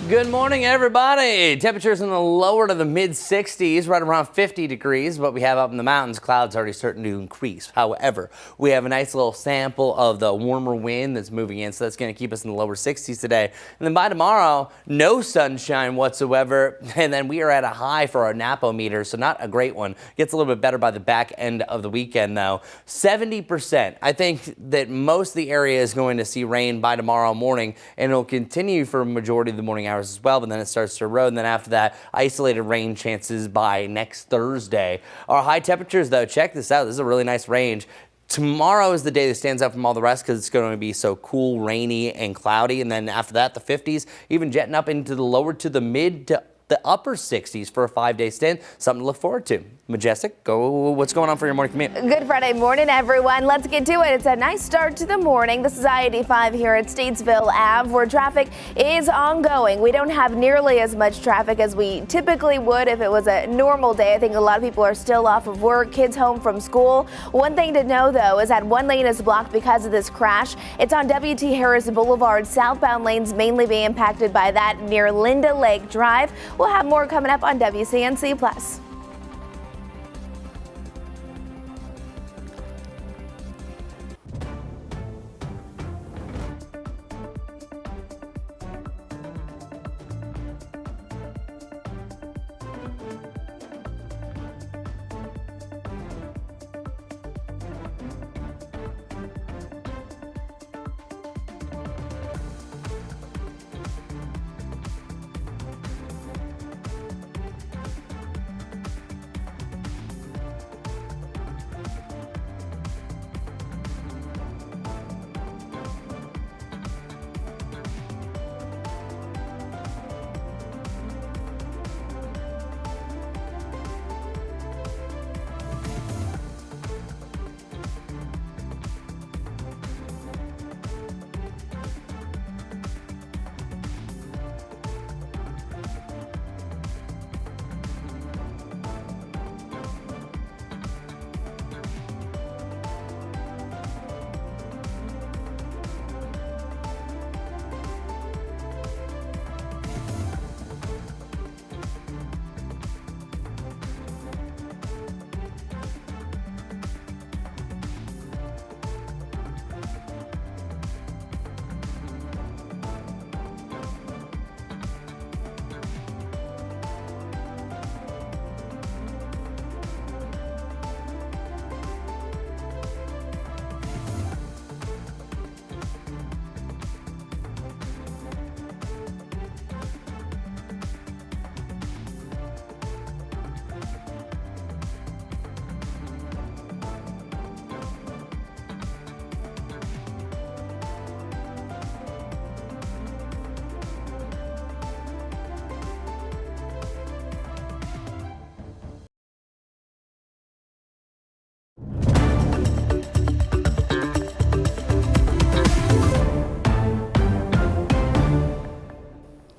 Good morning, everybody. Temperatures in the lower to the mid 60s, right around 50 degrees. What we have up in the mountains, clouds already starting to increase. However, we have a nice little sample of the warmer wind that's moving in, so that's going to keep us in the lower 60s today. And then by tomorrow, no sunshine whatsoever. And then we are at a high for our NAPO meter, so not a great one. Gets a little bit better by the back end of the weekend, though. 70%. I think that most of the area is going to see rain by tomorrow morning, and it'll continue for a majority of the morning hours hours as well, but then it starts to erode. And then after that, isolated rain chances by next Thursday. Our high temperatures, though, check this out. This is a really nice range. Tomorrow is the day that stands out from all the rest because it's going to be so cool, rainy, and cloudy. And then after that, the 50s, even jetting up into the lower to the mid to the upper 60s for a 5-day stint. Something to look forward to. Majestic, what's going on for your morning commute? Good Friday morning, everyone. Let's get to it. It's a nice start to the morning. This is I-85 here at Statesville Ave, where traffic is ongoing. We don't have nearly as much traffic as we typically would if it was a normal day. I think a lot of people are still off of work, kids home from school. One thing to know, though, is that one lane is blocked because of this crash. It's on W.T. Harris Boulevard. Southbound lanes mainly being impacted by that near Linda Lake Drive. We'll have more coming up on WCNC+.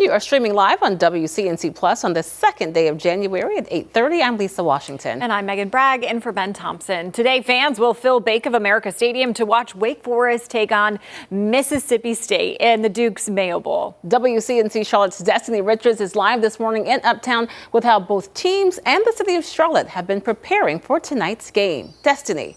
You are streaming live on WCNC Plus on the second day of January at 8:30. I'm Lisa Washington. And I'm Megan Bragg in for Ben Thompson. Today, fans will fill Bank of America Stadium to watch Wake Forest take on Mississippi State in the Duke's Mayo Bowl. WCNC Charlotte's Destiny Richards is live this morning in Uptown with how both teams and the city of Charlotte have been preparing for tonight's game. Destiny.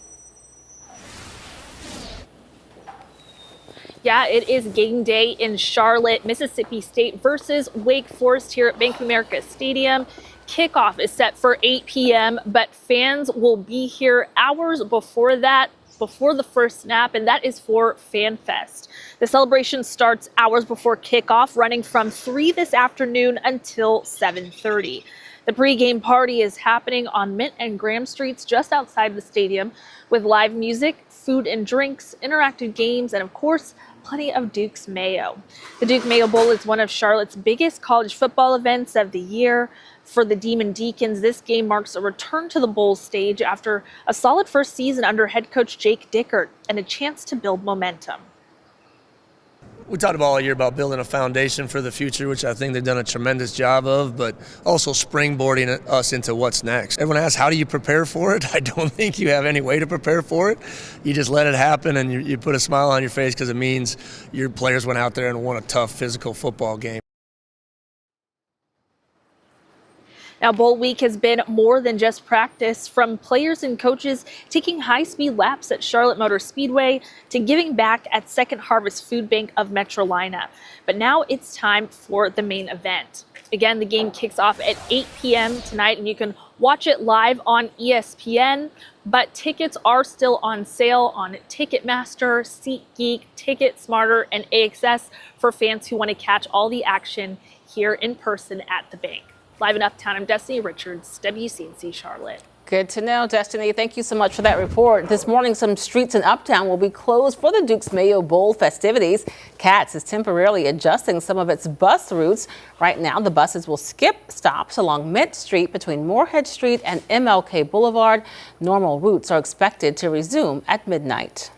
Yeah, it is game day in Charlotte. Mississippi State versus Wake Forest here at Bank of America Stadium. Kickoff is set for 8 p.m., but fans will be here hours before that, before the first snap, and that is for Fan Fest. The celebration starts hours before kickoff, running from 3 this afternoon until 7:30. The pregame party is happening on Mint and Graham Streets just outside the stadium with live music, food and drinks, interactive games, and of course, plenty of Duke's Mayo. The Duke Mayo Bowl is one of Charlotte's biggest college football events of the year. For the Demon Deacons, this game marks a return to the bowl stage after a solid first season under head coach Jake Dickert and a chance to build momentum. We talked all year about building a foundation for the future, which I think they've done a tremendous job of, but also springboarding us into what's next. Everyone asks, how do you prepare for it? I don't think you have any way to prepare for it. You just let it happen and you put a smile on your face because it means your players went out there and won a tough physical football game. Now, Bowl Week has been more than just practice, from players and coaches taking high-speed laps at Charlotte Motor Speedway to giving back at Second Harvest Food Bank of Metrolina. But now it's time for the main event. Again, the game kicks off at 8 p.m. tonight, and you can watch it live on ESPN. But tickets are still on sale on Ticketmaster, SeatGeek, TicketSmarter, and AXS for fans who want to catch all the action here in person at the bank. Live in Uptown, I'm Destiny Richards, WCNC Charlotte. Good to know, Destiny. Thank you so much for that report. This morning, some streets in Uptown will be closed for the Duke's Mayo Bowl festivities. CATS is temporarily adjusting some of its bus routes. Right now, the buses will skip stops along Mint Street between Moorhead Street and MLK Boulevard. Normal routes are expected to resume at midnight.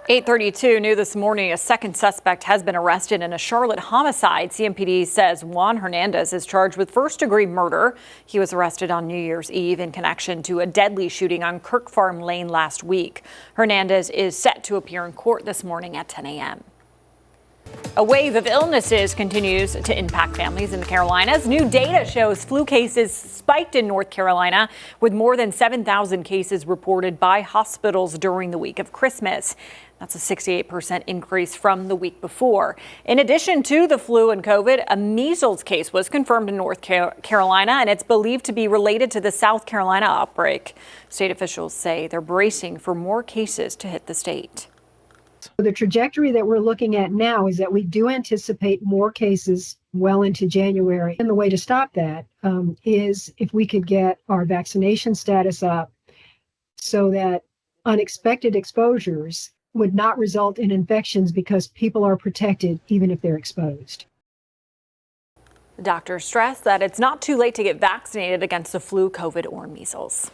8:32 new this morning, a second suspect has been arrested in a Charlotte homicide. CMPD says Juan Hernandez is charged with first-degree murder. He was arrested on New Year's Eve in connection to a deadly shooting on Kirk Farm Lane last week. Hernandez is set to appear in court this morning at 10 a.m. A wave of illnesses continues to impact families in the Carolinas. New data shows flu cases spiked in North Carolina, with more than 7,000 cases reported by hospitals during the week of Christmas. That's a 68% increase from the week before. In addition to the flu and COVID, a measles case was confirmed in North Carolina, and it's believed to be related to the South Carolina outbreak. State officials say they're bracing for more cases to hit the state. The trajectory that we're looking at now is that we do anticipate more cases well into January. And the way to stop that is if we could get our vaccination status up so that unexpected exposures would not result in infections because people are protected even if they're exposed. The doctors stress that it's not too late to get vaccinated against the flu, COVID, or measles.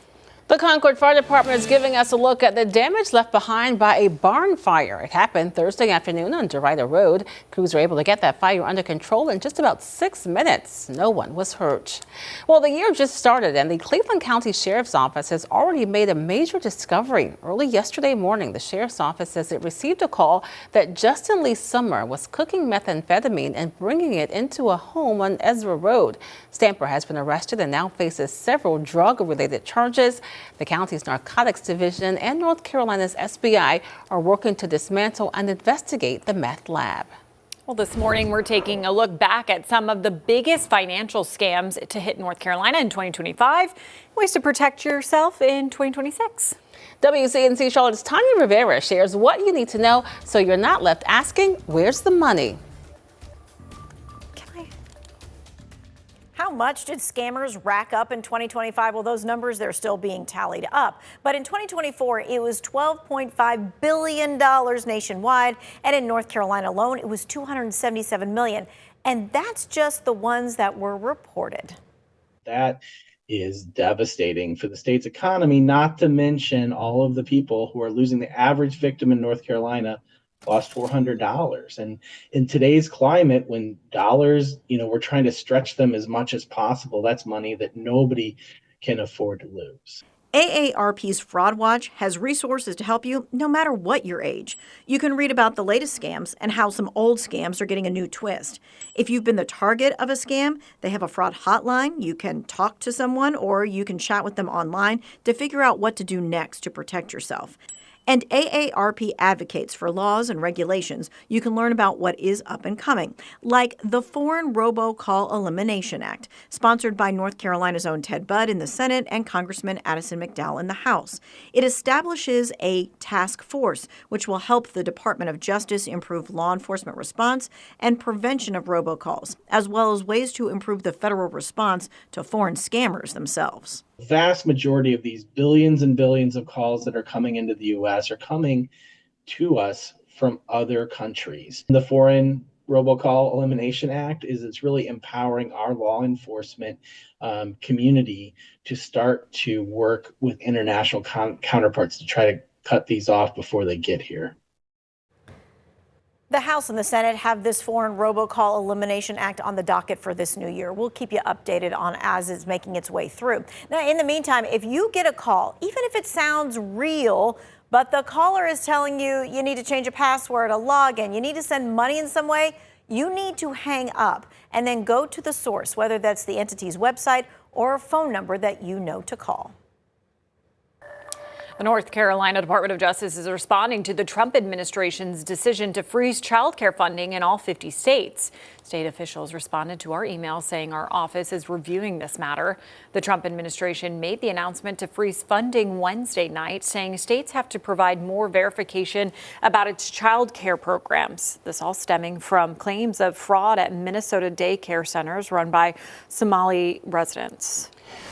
The Concord Fire Department is giving us a look at the damage left behind by a barn fire. It happened Thursday afternoon on DeRuyter Road. Crews were able to get that fire under control in just about 6 minutes. No one was hurt. Well, the year just started, and the Cleveland County Sheriff's Office has already made a major discovery. Early yesterday morning, the Sheriff's Office says it received a call that Justin Lee Summer was cooking methamphetamine and bringing it into a home on Ezra Road. Stamper has been arrested and now faces several drug-related charges. The county's Narcotics Division and North Carolina's SBI are working to dismantle and investigate the meth lab. Well, this morning we're taking a look back at some of the biggest financial scams to hit North Carolina in 2025, ways to protect yourself in 2026. WCNC Charlotte's Tanya Rivera shares what you need to know so you're not left asking, where's the money? How much did scammers rack up in 2025? Well, those numbers, they're still being tallied up. But in 2024, it was $12.5 billion nationwide. And in North Carolina alone, it was $277 million. And that's just the ones that were reported. That is devastating for the state's economy, not to mention all of the people who are losing. The average victim in North Carolina lost $400. And in today's climate, when dollars, we're trying to stretch them as much as possible, that's money that nobody can afford to lose. AARP's Fraud Watch has resources to help you no matter what your age. You can read about the latest scams and how some old scams are getting a new twist. If you've been the target of a scam, they have a fraud hotline. You can talk to someone or you can chat with them online to figure out what to do next to protect yourself. And AARP advocates for laws and regulations you can learn about what is up and coming, like the Foreign Robocall Elimination Act, sponsored by North Carolina's own Ted Budd in the Senate and Congressman Addison McDowell in the House. It establishes a task force which will help the Department of Justice improve law enforcement response and prevention of robocalls, as well as ways to improve the federal response to foreign scammers themselves. The vast majority of these billions and billions of calls that are coming into the U.S. are coming to us from other countries. The Foreign Robocall Elimination Act it's really empowering our law enforcement community to start to work with international counterparts to try to cut these off before they get here. The House and the Senate have this Foreign Robocall Elimination Act on the docket for this new year. We'll keep you updated on as it's making its way through. Now, in the meantime, if you get a call, even if it sounds real, but the caller is telling you you need to change a password, a login, you need to send money in some way, you need to hang up and then go to the source, whether that's the entity's website or a phone number that you know to call. The North Carolina Department of Justice is responding to the Trump administration's decision to freeze child care funding in all 50 states. State officials responded to our email saying our office is reviewing this matter. The Trump administration made the announcement to freeze funding Wednesday night, saying states have to provide more verification about its child care programs. This all stemming from claims of fraud at Minnesota daycare centers run by Somali residents.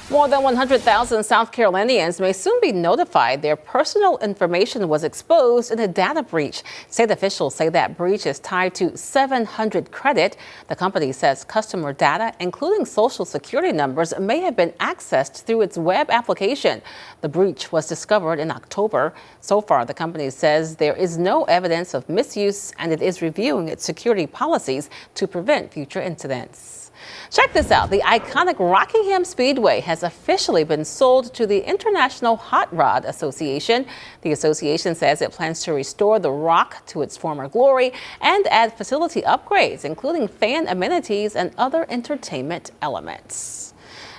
More than 100,000 South Carolinians may soon be notified their personal information was exposed in a data breach. State officials say that breach is tied to 700 Credit. The company says customer data, including social security numbers, may have been accessed through its web application. The breach was discovered in October. So far, the company says there is no evidence of misuse, and it is reviewing its security policies to prevent future incidents. Check this out. The iconic Rockingham Speedway has officially been sold to the International Hot Rod Association. The association says it plans to restore the Rock to its former glory and add facility upgrades, including fan amenities and other entertainment elements.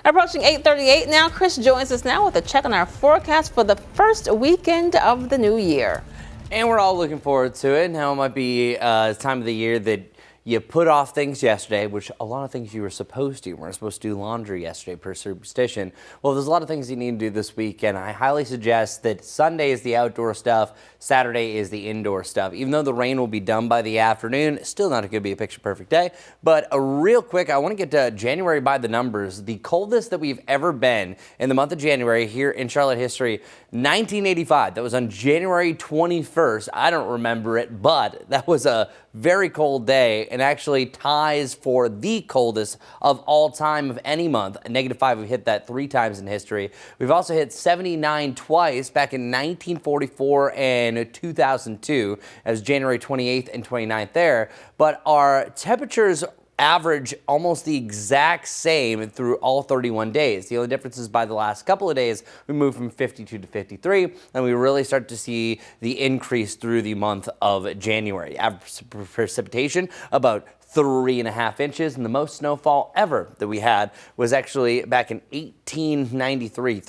Approaching 8:38 now, Chris joins us now with a check on our forecast for the first weekend of the new year. And we're all looking forward to it. Now it might be time of the year that you put off things yesterday, which a lot of things you were supposed to. We were supposed to do laundry yesterday per superstition. Well, there's a lot of things you need to do this weekend. I highly suggest that Sunday is the outdoor stuff, Saturday is the indoor stuff. Even though the rain will be done by the afternoon, it's still not going to be a picture-perfect day. But real quick, I want to get to January by the numbers. The coldest that we've ever been in the month of January here in Charlotte history, 1985. That was on January 21st. I don't remember it, but that was a very cold day and actually ties for the coldest of all time of any month. -5, we've hit that 3 times in history. We've also hit 79 twice back in 1944 and 2002 as January 28th and 29th there. But our temperatures average almost the exact same through all 31 days. The only difference is by the last couple of days, we moved from 52 to 53, and we really start to see the increase through the month of January. Average precipitation, about 3.5 inches, and the most snowfall ever that we had was actually back in 1893,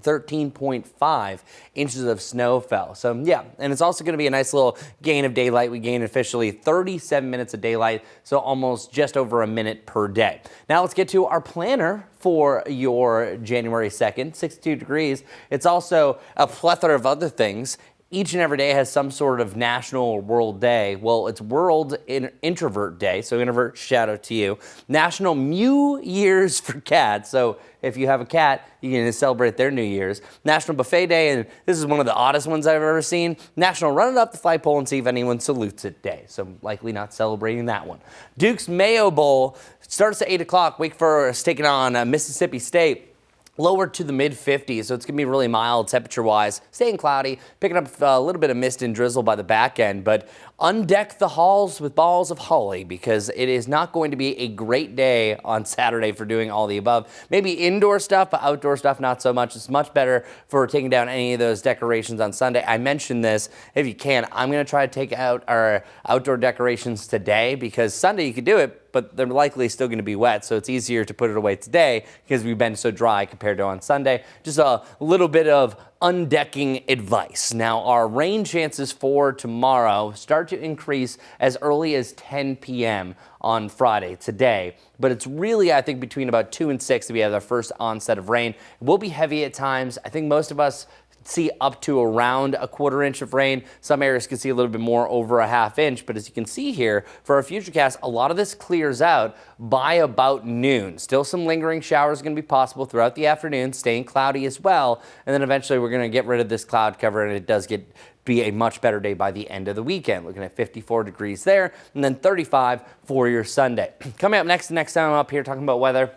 13.5 inches of snow fell. So yeah, and it's also going to be a nice little gain of daylight. We gained officially 37 minutes of daylight, so almost just over a minute per day. Now let's get to our planner for your January 2nd, 62 degrees. It's also a plethora of other things. Each and every day has some sort of national or world day. Well, it's World Introvert Day, so introvert, shout out to you. National New Year's for cats, so if you have a cat, you can celebrate their New Year's. National Buffet Day, and this is one of the oddest ones I've ever seen. National Run It Up the Flagpole and See If Anyone Salutes It Day, so likely not celebrating that one. Duke's Mayo Bowl starts at 8 o'clock. Wake Forest taking on Mississippi State. Lower to the mid-50s, so it's going to be really mild temperature-wise. Staying cloudy, picking up a little bit of mist and drizzle by the back end, but undeck the halls with balls of holly because it is not going to be a great day on Saturday for doing all the above. Maybe indoor stuff, but outdoor stuff not so much. It's much better for taking down any of those decorations on Sunday. I mentioned this. If you can, I'm going to try to take out our outdoor decorations today because Sunday you could do it, but they're likely still going to be wet, so it's easier to put it away today because we've been so dry compared to on Sunday. Just a little bit of undecking advice. Now, our rain chances for tomorrow start to increase as early as 10 p.m. on Friday, today. But it's really, I think, between about 2 and 6 that we have our first onset of rain. It will be heavy at times. I think most of us see up to around a 1/4 inch of rain. Some areas can see a little bit more, over a 1/2 inch. But as you can see here, for our futurecast, a lot of this clears out by about noon. Still some lingering showers going to be possible throughout the afternoon, staying cloudy as well. And then eventually we're going to get rid of this cloud cover, and it does be a much better day by the end of the weekend. Looking at 54 degrees there, and then 35 for your Sunday. Coming up next time I'm up here talking about weather,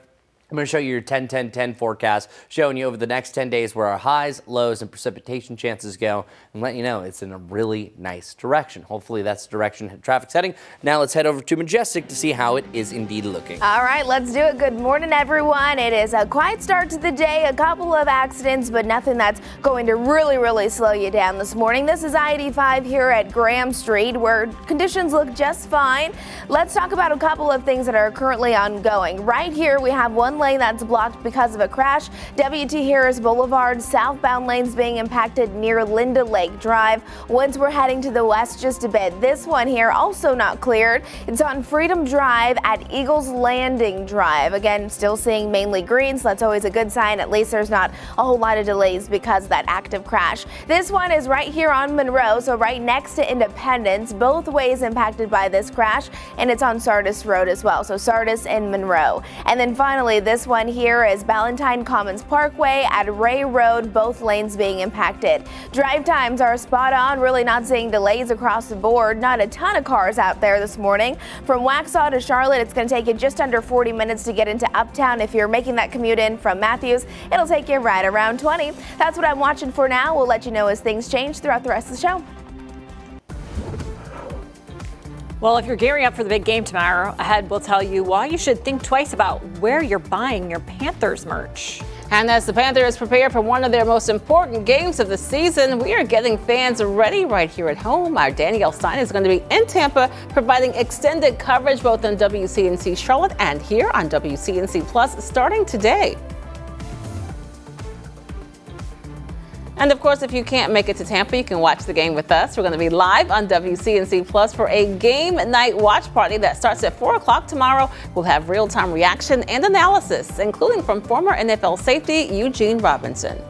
I'm going to show you your 10-10-10 forecast, showing you over the next 10 days where our highs, lows, and precipitation chances go, and let you know it's in a really nice direction. Hopefully that's the direction traffic's heading. Now let's head over to Majestic to see how it is indeed looking. All right, let's do it. Good morning, everyone. It is a quiet start to the day, a couple of accidents, but nothing that's going to really slow you down this morning. This is I-85 here at Graham Street, where conditions look just fine. Let's talk about a couple of things that are currently ongoing. Right here, we have one one lane that's blocked because of a crash. W.T. Harris Boulevard southbound lanes being impacted near Linda Lake Drive. Once we're heading to the west just a bit, this one here also not cleared. It's on Freedom Drive at Eagles Landing Drive. Again, still seeing mainly green, so that's always a good sign. At least there's not a whole lot of delays because of that active crash. This one is right here on Monroe, so right next to Independence, both ways impacted by this crash, and it's on Sardis Road as well, so Sardis and Monroe. And then finally, this one here is Ballantyne Commons Parkway at Ray Road, both lanes being impacted. Drive times are spot on, really not seeing delays across the board. Not a ton of cars out there this morning. From Waxhaw to Charlotte, it's going to take you just under 40 minutes to get into Uptown. If you're making that commute in from Matthews, it'll take you right around 20. That's what I'm watching for now. We'll let you know as things change throughout the rest of the show. Well, if you're gearing up for the big game tomorrow, ahead we'll tell you why you should think twice about where you're buying your Panthers merch. And as the Panthers prepare for one of their most important games of the season, we are getting fans ready right here at home. Our Danielle Stein is going to be in Tampa, providing extended coverage both on WCNC Charlotte and here on WCNC Plus starting today. And of course, if you can't make it to Tampa, you can watch the game with us. We're going to be live on WCNC Plus for a game night watch party that starts at 4 o'clock tomorrow. We'll have real-time reaction and analysis, including from former NFL safety Eugene Robinson.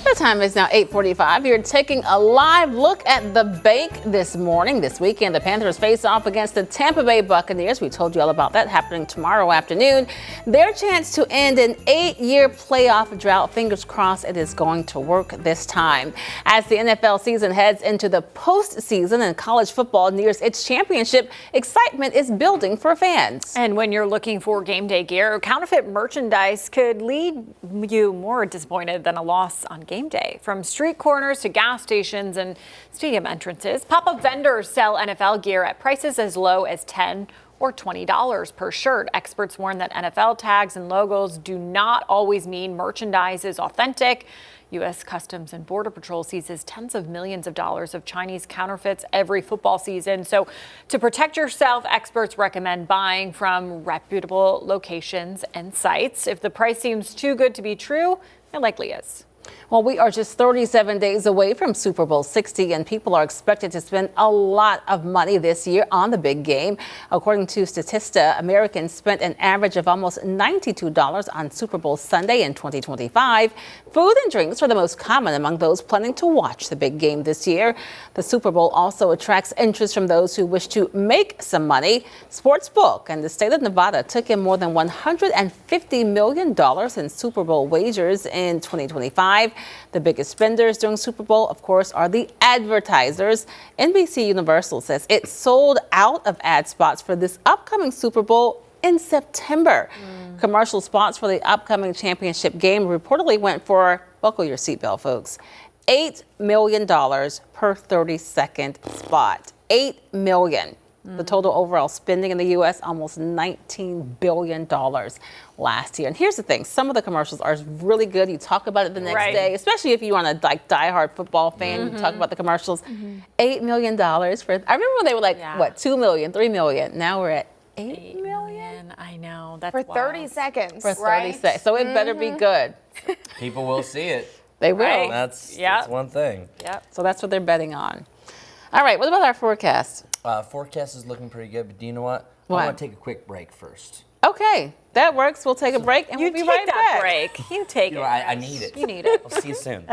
The time is now 8:45. You're taking a live look at the bank this morning. This weekend, the Panthers face off against the Tampa Bay Buccaneers. We told you all about that happening tomorrow afternoon. Their chance to end an 8-year playoff drought. Fingers crossed it is going to work this time. As the NFL season heads into the postseason and college football nears its championship, excitement is building for fans. And when you're looking for game day gear, counterfeit merchandise could leave you more disappointed than a loss on game day. From street corners to gas stations and stadium entrances, pop-up vendors sell NFL gear at prices as low as $10 or $20 per shirt. Experts warn that NFL tags and logos do not always mean merchandise is authentic. U.S. Customs and Border Patrol seizes tens of millions of dollars of Chinese counterfeits every football season. So to protect yourself, experts recommend buying from reputable locations and sites. If the price seems too good to be true, it likely is. Well, we are just 37 days away from Super Bowl 60, and people are expected to spend a lot of money this year on the big game. According to Statista, Americans spent an average of almost $92 on Super Bowl Sunday in 2025. Food and drinks are the most common among those planning to watch the big game this year. The Super Bowl also attracts interest from those who wish to make some money. Sportsbook and the state of Nevada took in more than $150 million in Super Bowl wagers in 2025. The biggest spenders during Super Bowl, of course, are the advertisers. NBC Universal says it sold out of ad spots for this upcoming Super Bowl in September. Commercial spots for the upcoming championship game reportedly went for, buckle your seatbelt, folks, $8 million per 30-second spot. $8 million. The total overall spending in the U.S., almost $19 billion last year. And here's the thing. Some of the commercials are really good. You talk about it the next day, especially if you want a diehard football fan. You talk about the commercials. $8 million for, I remember when they were like, what, $2 million, $3 million. Now we're at $8 million. I know. That's for wild. 30 seconds. For 30 seconds. So it better be good. People will see it. They will. That's one thing. So that's what they're betting on. All right, what about our forecast? Forecast is looking pretty good, but do you know what? What? I want to take a quick break first. Okay, that works. We'll take a break and we'll be right back. Break. You take it. I need it. You need it. I'll see you soon.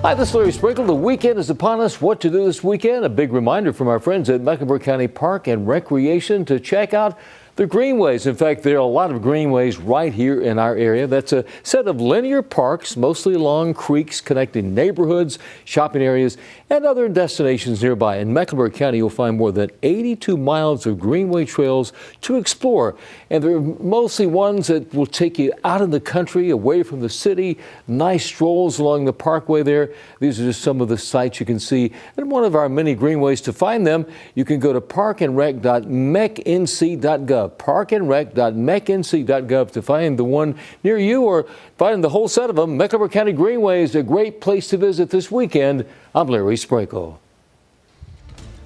Hi, this is Larry Sprinkle. The weekend is upon us. What to do this weekend? A big reminder from our friends at Mecklenburg County Park and Recreation to check out the greenways. In fact, there are a lot of greenways right here in our area. That's a set of linear parks, mostly along creeks connecting neighborhoods, shopping areas, and other destinations nearby. In Mecklenburg County, you'll find more than 82 miles of greenway trails to explore. And they're mostly ones that will take you out in the country, away from the city, nice strolls along the parkway there. These are just some of the sights you can see. And one of our many greenways. To find them, you can go to parkandrec.mecnc.gov. Parkandrec.mecnc.gov to find the one near you or find the whole set of them. Mecklenburg County Greenway is a great place to visit this weekend. I'm Larry Sprinkle.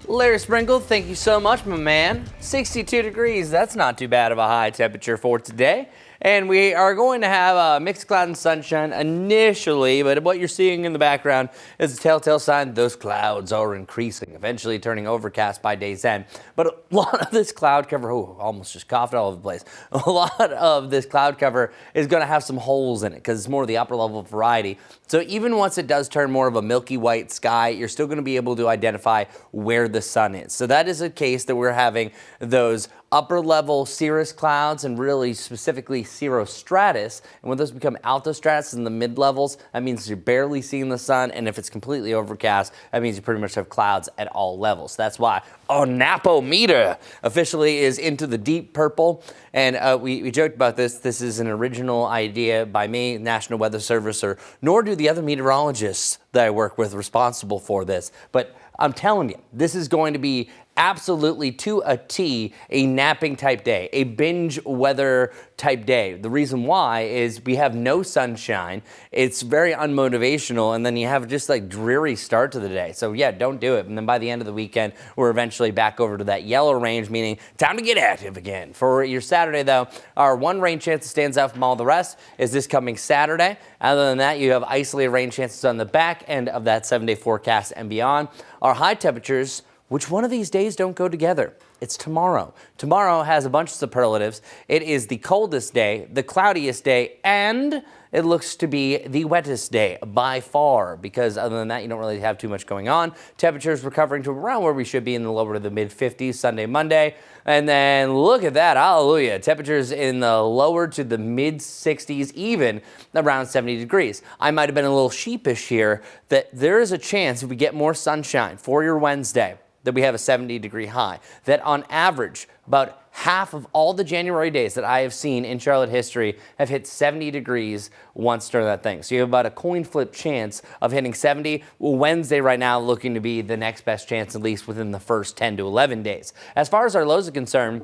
Larry Sprinkle, thank you so much, my man. 62 degrees, that's not too bad of a high temperature for today. And we are going to have mixed cloud and sunshine initially, but what you're seeing in the background is a telltale sign those clouds are increasing, eventually turning overcast by day's end. But a lot of this cloud cover, almost just coughed all over the place. A lot of this cloud cover is going to have some holes in it because it's more of the upper level variety. So even once it does turn more of a milky white sky, you're still going to be able to identify where the sun is. So that is a case that we're having those upper level cirrus clouds and really specifically cirrostratus. And when those become altostratus in the mid levels, that means you're barely seeing the sun. And if it's completely overcast, that means you pretty much have clouds at all levels. That's why our Napometer officially is into the deep purple. And we joked about this. This is an original idea by me, National Weather Service, nor do the other meteorologists that I work with responsible for this. But I'm telling you, this is going to be absolutely to a T a napping type day, a binge weather type day. The reason why is we have no sunshine. It's very unmotivational, and then you have just like dreary start to the day. So yeah, don't do it. And then by the end of the weekend, we're eventually back over to that yellow range, meaning time to get active again. For your Saturday though, our one rain chance that stands out from all the rest is this coming Saturday. Other than that, you have isolated rain chances on the back end of that 7-day forecast and beyond. Our high temperatures, which one of these days don't go together? It's tomorrow. Tomorrow has a bunch of superlatives. It is the coldest day, the cloudiest day, and it looks to be the wettest day by far, because other than that, you don't really have too much going on. Temperatures recovering to around where we should be in the lower to the mid 50s Sunday, Monday. And then look at that, hallelujah. Temperatures in the lower to the mid 60s, even around 70 degrees. I might have been a little sheepish here that there is a chance if we get more sunshine for your Wednesday, that we have a 70-degree high, that on average, about half of all the January days that I have seen in Charlotte history have hit 70 degrees once during that thing. So you have about a coin flip chance of hitting 70. Wednesday right now looking to be the next best chance, at least within the first 10 to 11 days. As far as our lows are concerned,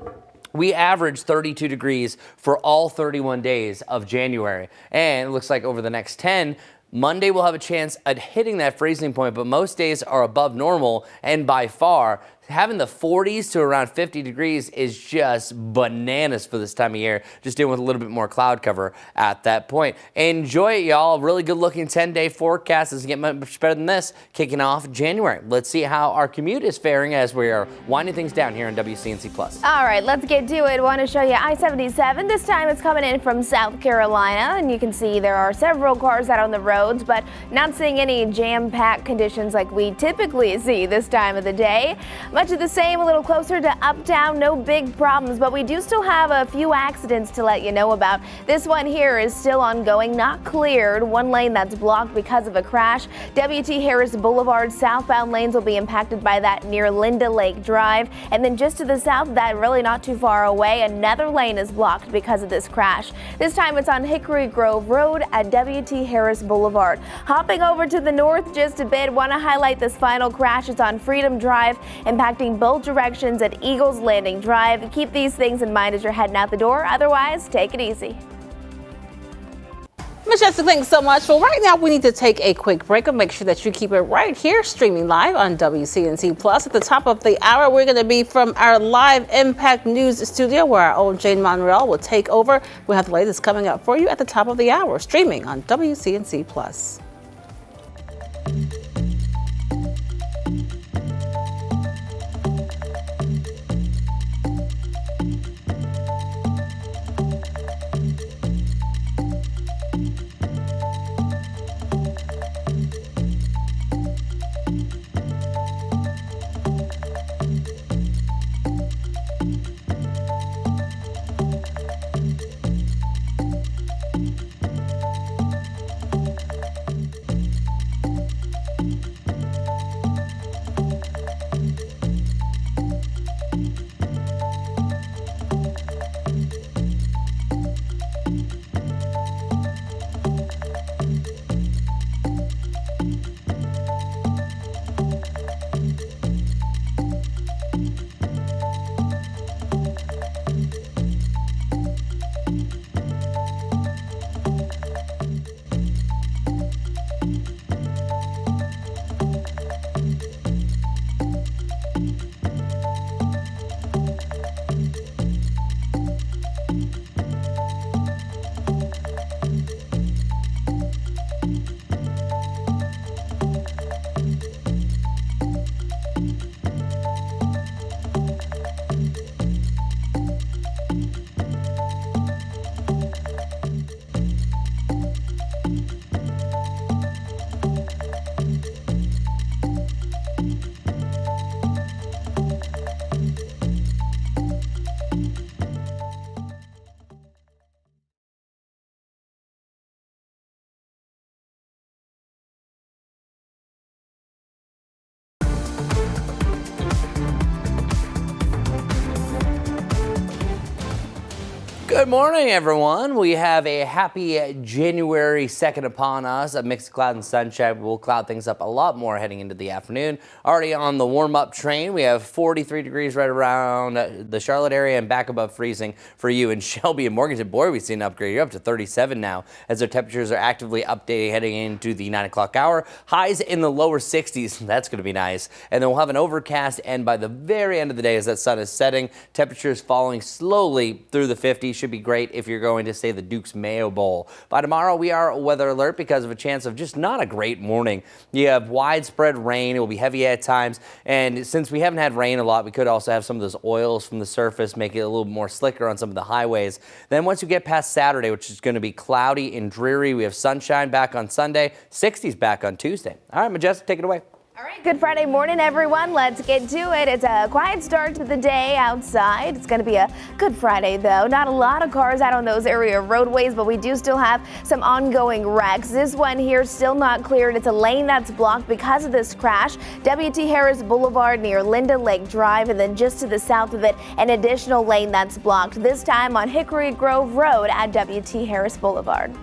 we average 32 degrees for all 31 days of January. And it looks like over the next 10, Monday we'll have a chance at hitting that freezing point, but most days are above normal, and by far, having the 40s to around 50 degrees is just bananas for this time of year, just dealing with a little bit more cloud cover at that point. Enjoy it, y'all. Really good looking 10-day forecast. Doesn't get much better than this, kicking off January. Let's see how our commute is faring as we are winding things down here on WCNC+. All right, let's get to it. Want to show you I-77. This time it's coming in from South Carolina, and you can see there are several cars out on the roads, but not seeing any jam-packed conditions like we typically see this time of the day. Much of the same, a little closer to uptown, no big problems, but we do still have a few accidents to let you know about. This one here is still ongoing, not cleared. One lane that's blocked because of a crash. W.T. Harris Boulevard southbound lanes will be impacted by that near Linda Lake Drive. And then just to the south of that, really not too far away, another lane is blocked because of this crash. This time it's on Hickory Grove Road at W.T. Harris Boulevard. Hopping over to the north just a bit, want to highlight this final crash. It's on Freedom Drive, impacting both directions at Eagles Landing Drive. Keep these things in mind as you're heading out the door. Otherwise, take it easy. Majestic, thanks so much. Well, right now we need to take a quick break and make sure that you keep it right here, streaming live on WCNC Plus. At the top of the hour, we're going to be from our live Impact News studio, where our own Jane Monreal will take over. We'll have the latest coming up for you at the top of the hour, streaming on WCNC Plus. Good morning, everyone. We have a happy January 2nd upon us. A mix of cloud and sunshine. We'll cloud things up a lot more heading into the afternoon. Already on the warm-up train, we have 43 degrees right around the Charlotte area and back above freezing for you in Shelby and Morganton. Boy, we've seen an upgrade. You're up to 37 now as our temperatures are actively updating heading into the 9 o'clock hour. Highs in the lower 60s. That's going to be nice. And then we'll have an overcast, and by the very end of the day as that sun is setting, temperatures falling slowly through the 50s. Should be great if you're going to, say, the Duke's Mayo Bowl. By tomorrow, we are weather alert because of a chance of just not a great morning. You have widespread rain. It will be heavy at times. And since we haven't had rain a lot, we could also have some of those oils from the surface, make it a little more slicker on some of the highways. Then once you get past Saturday, which is going to be cloudy and dreary, we have sunshine back on Sunday, 60s back on Tuesday. All right, Majestic, take it away. All right, good Friday morning, everyone. Let's get to it. It's a quiet start to the day outside. It's going to be a good Friday, though. Not a lot of cars out on those area roadways, but we do still have some ongoing wrecks. This one here still not cleared. It's a lane that's blocked because of this crash. W.T. Harris Boulevard near Linda Lake Drive, and then just to the south of it, an additional lane that's blocked, this time on Hickory Grove Road at W.T. Harris Boulevard.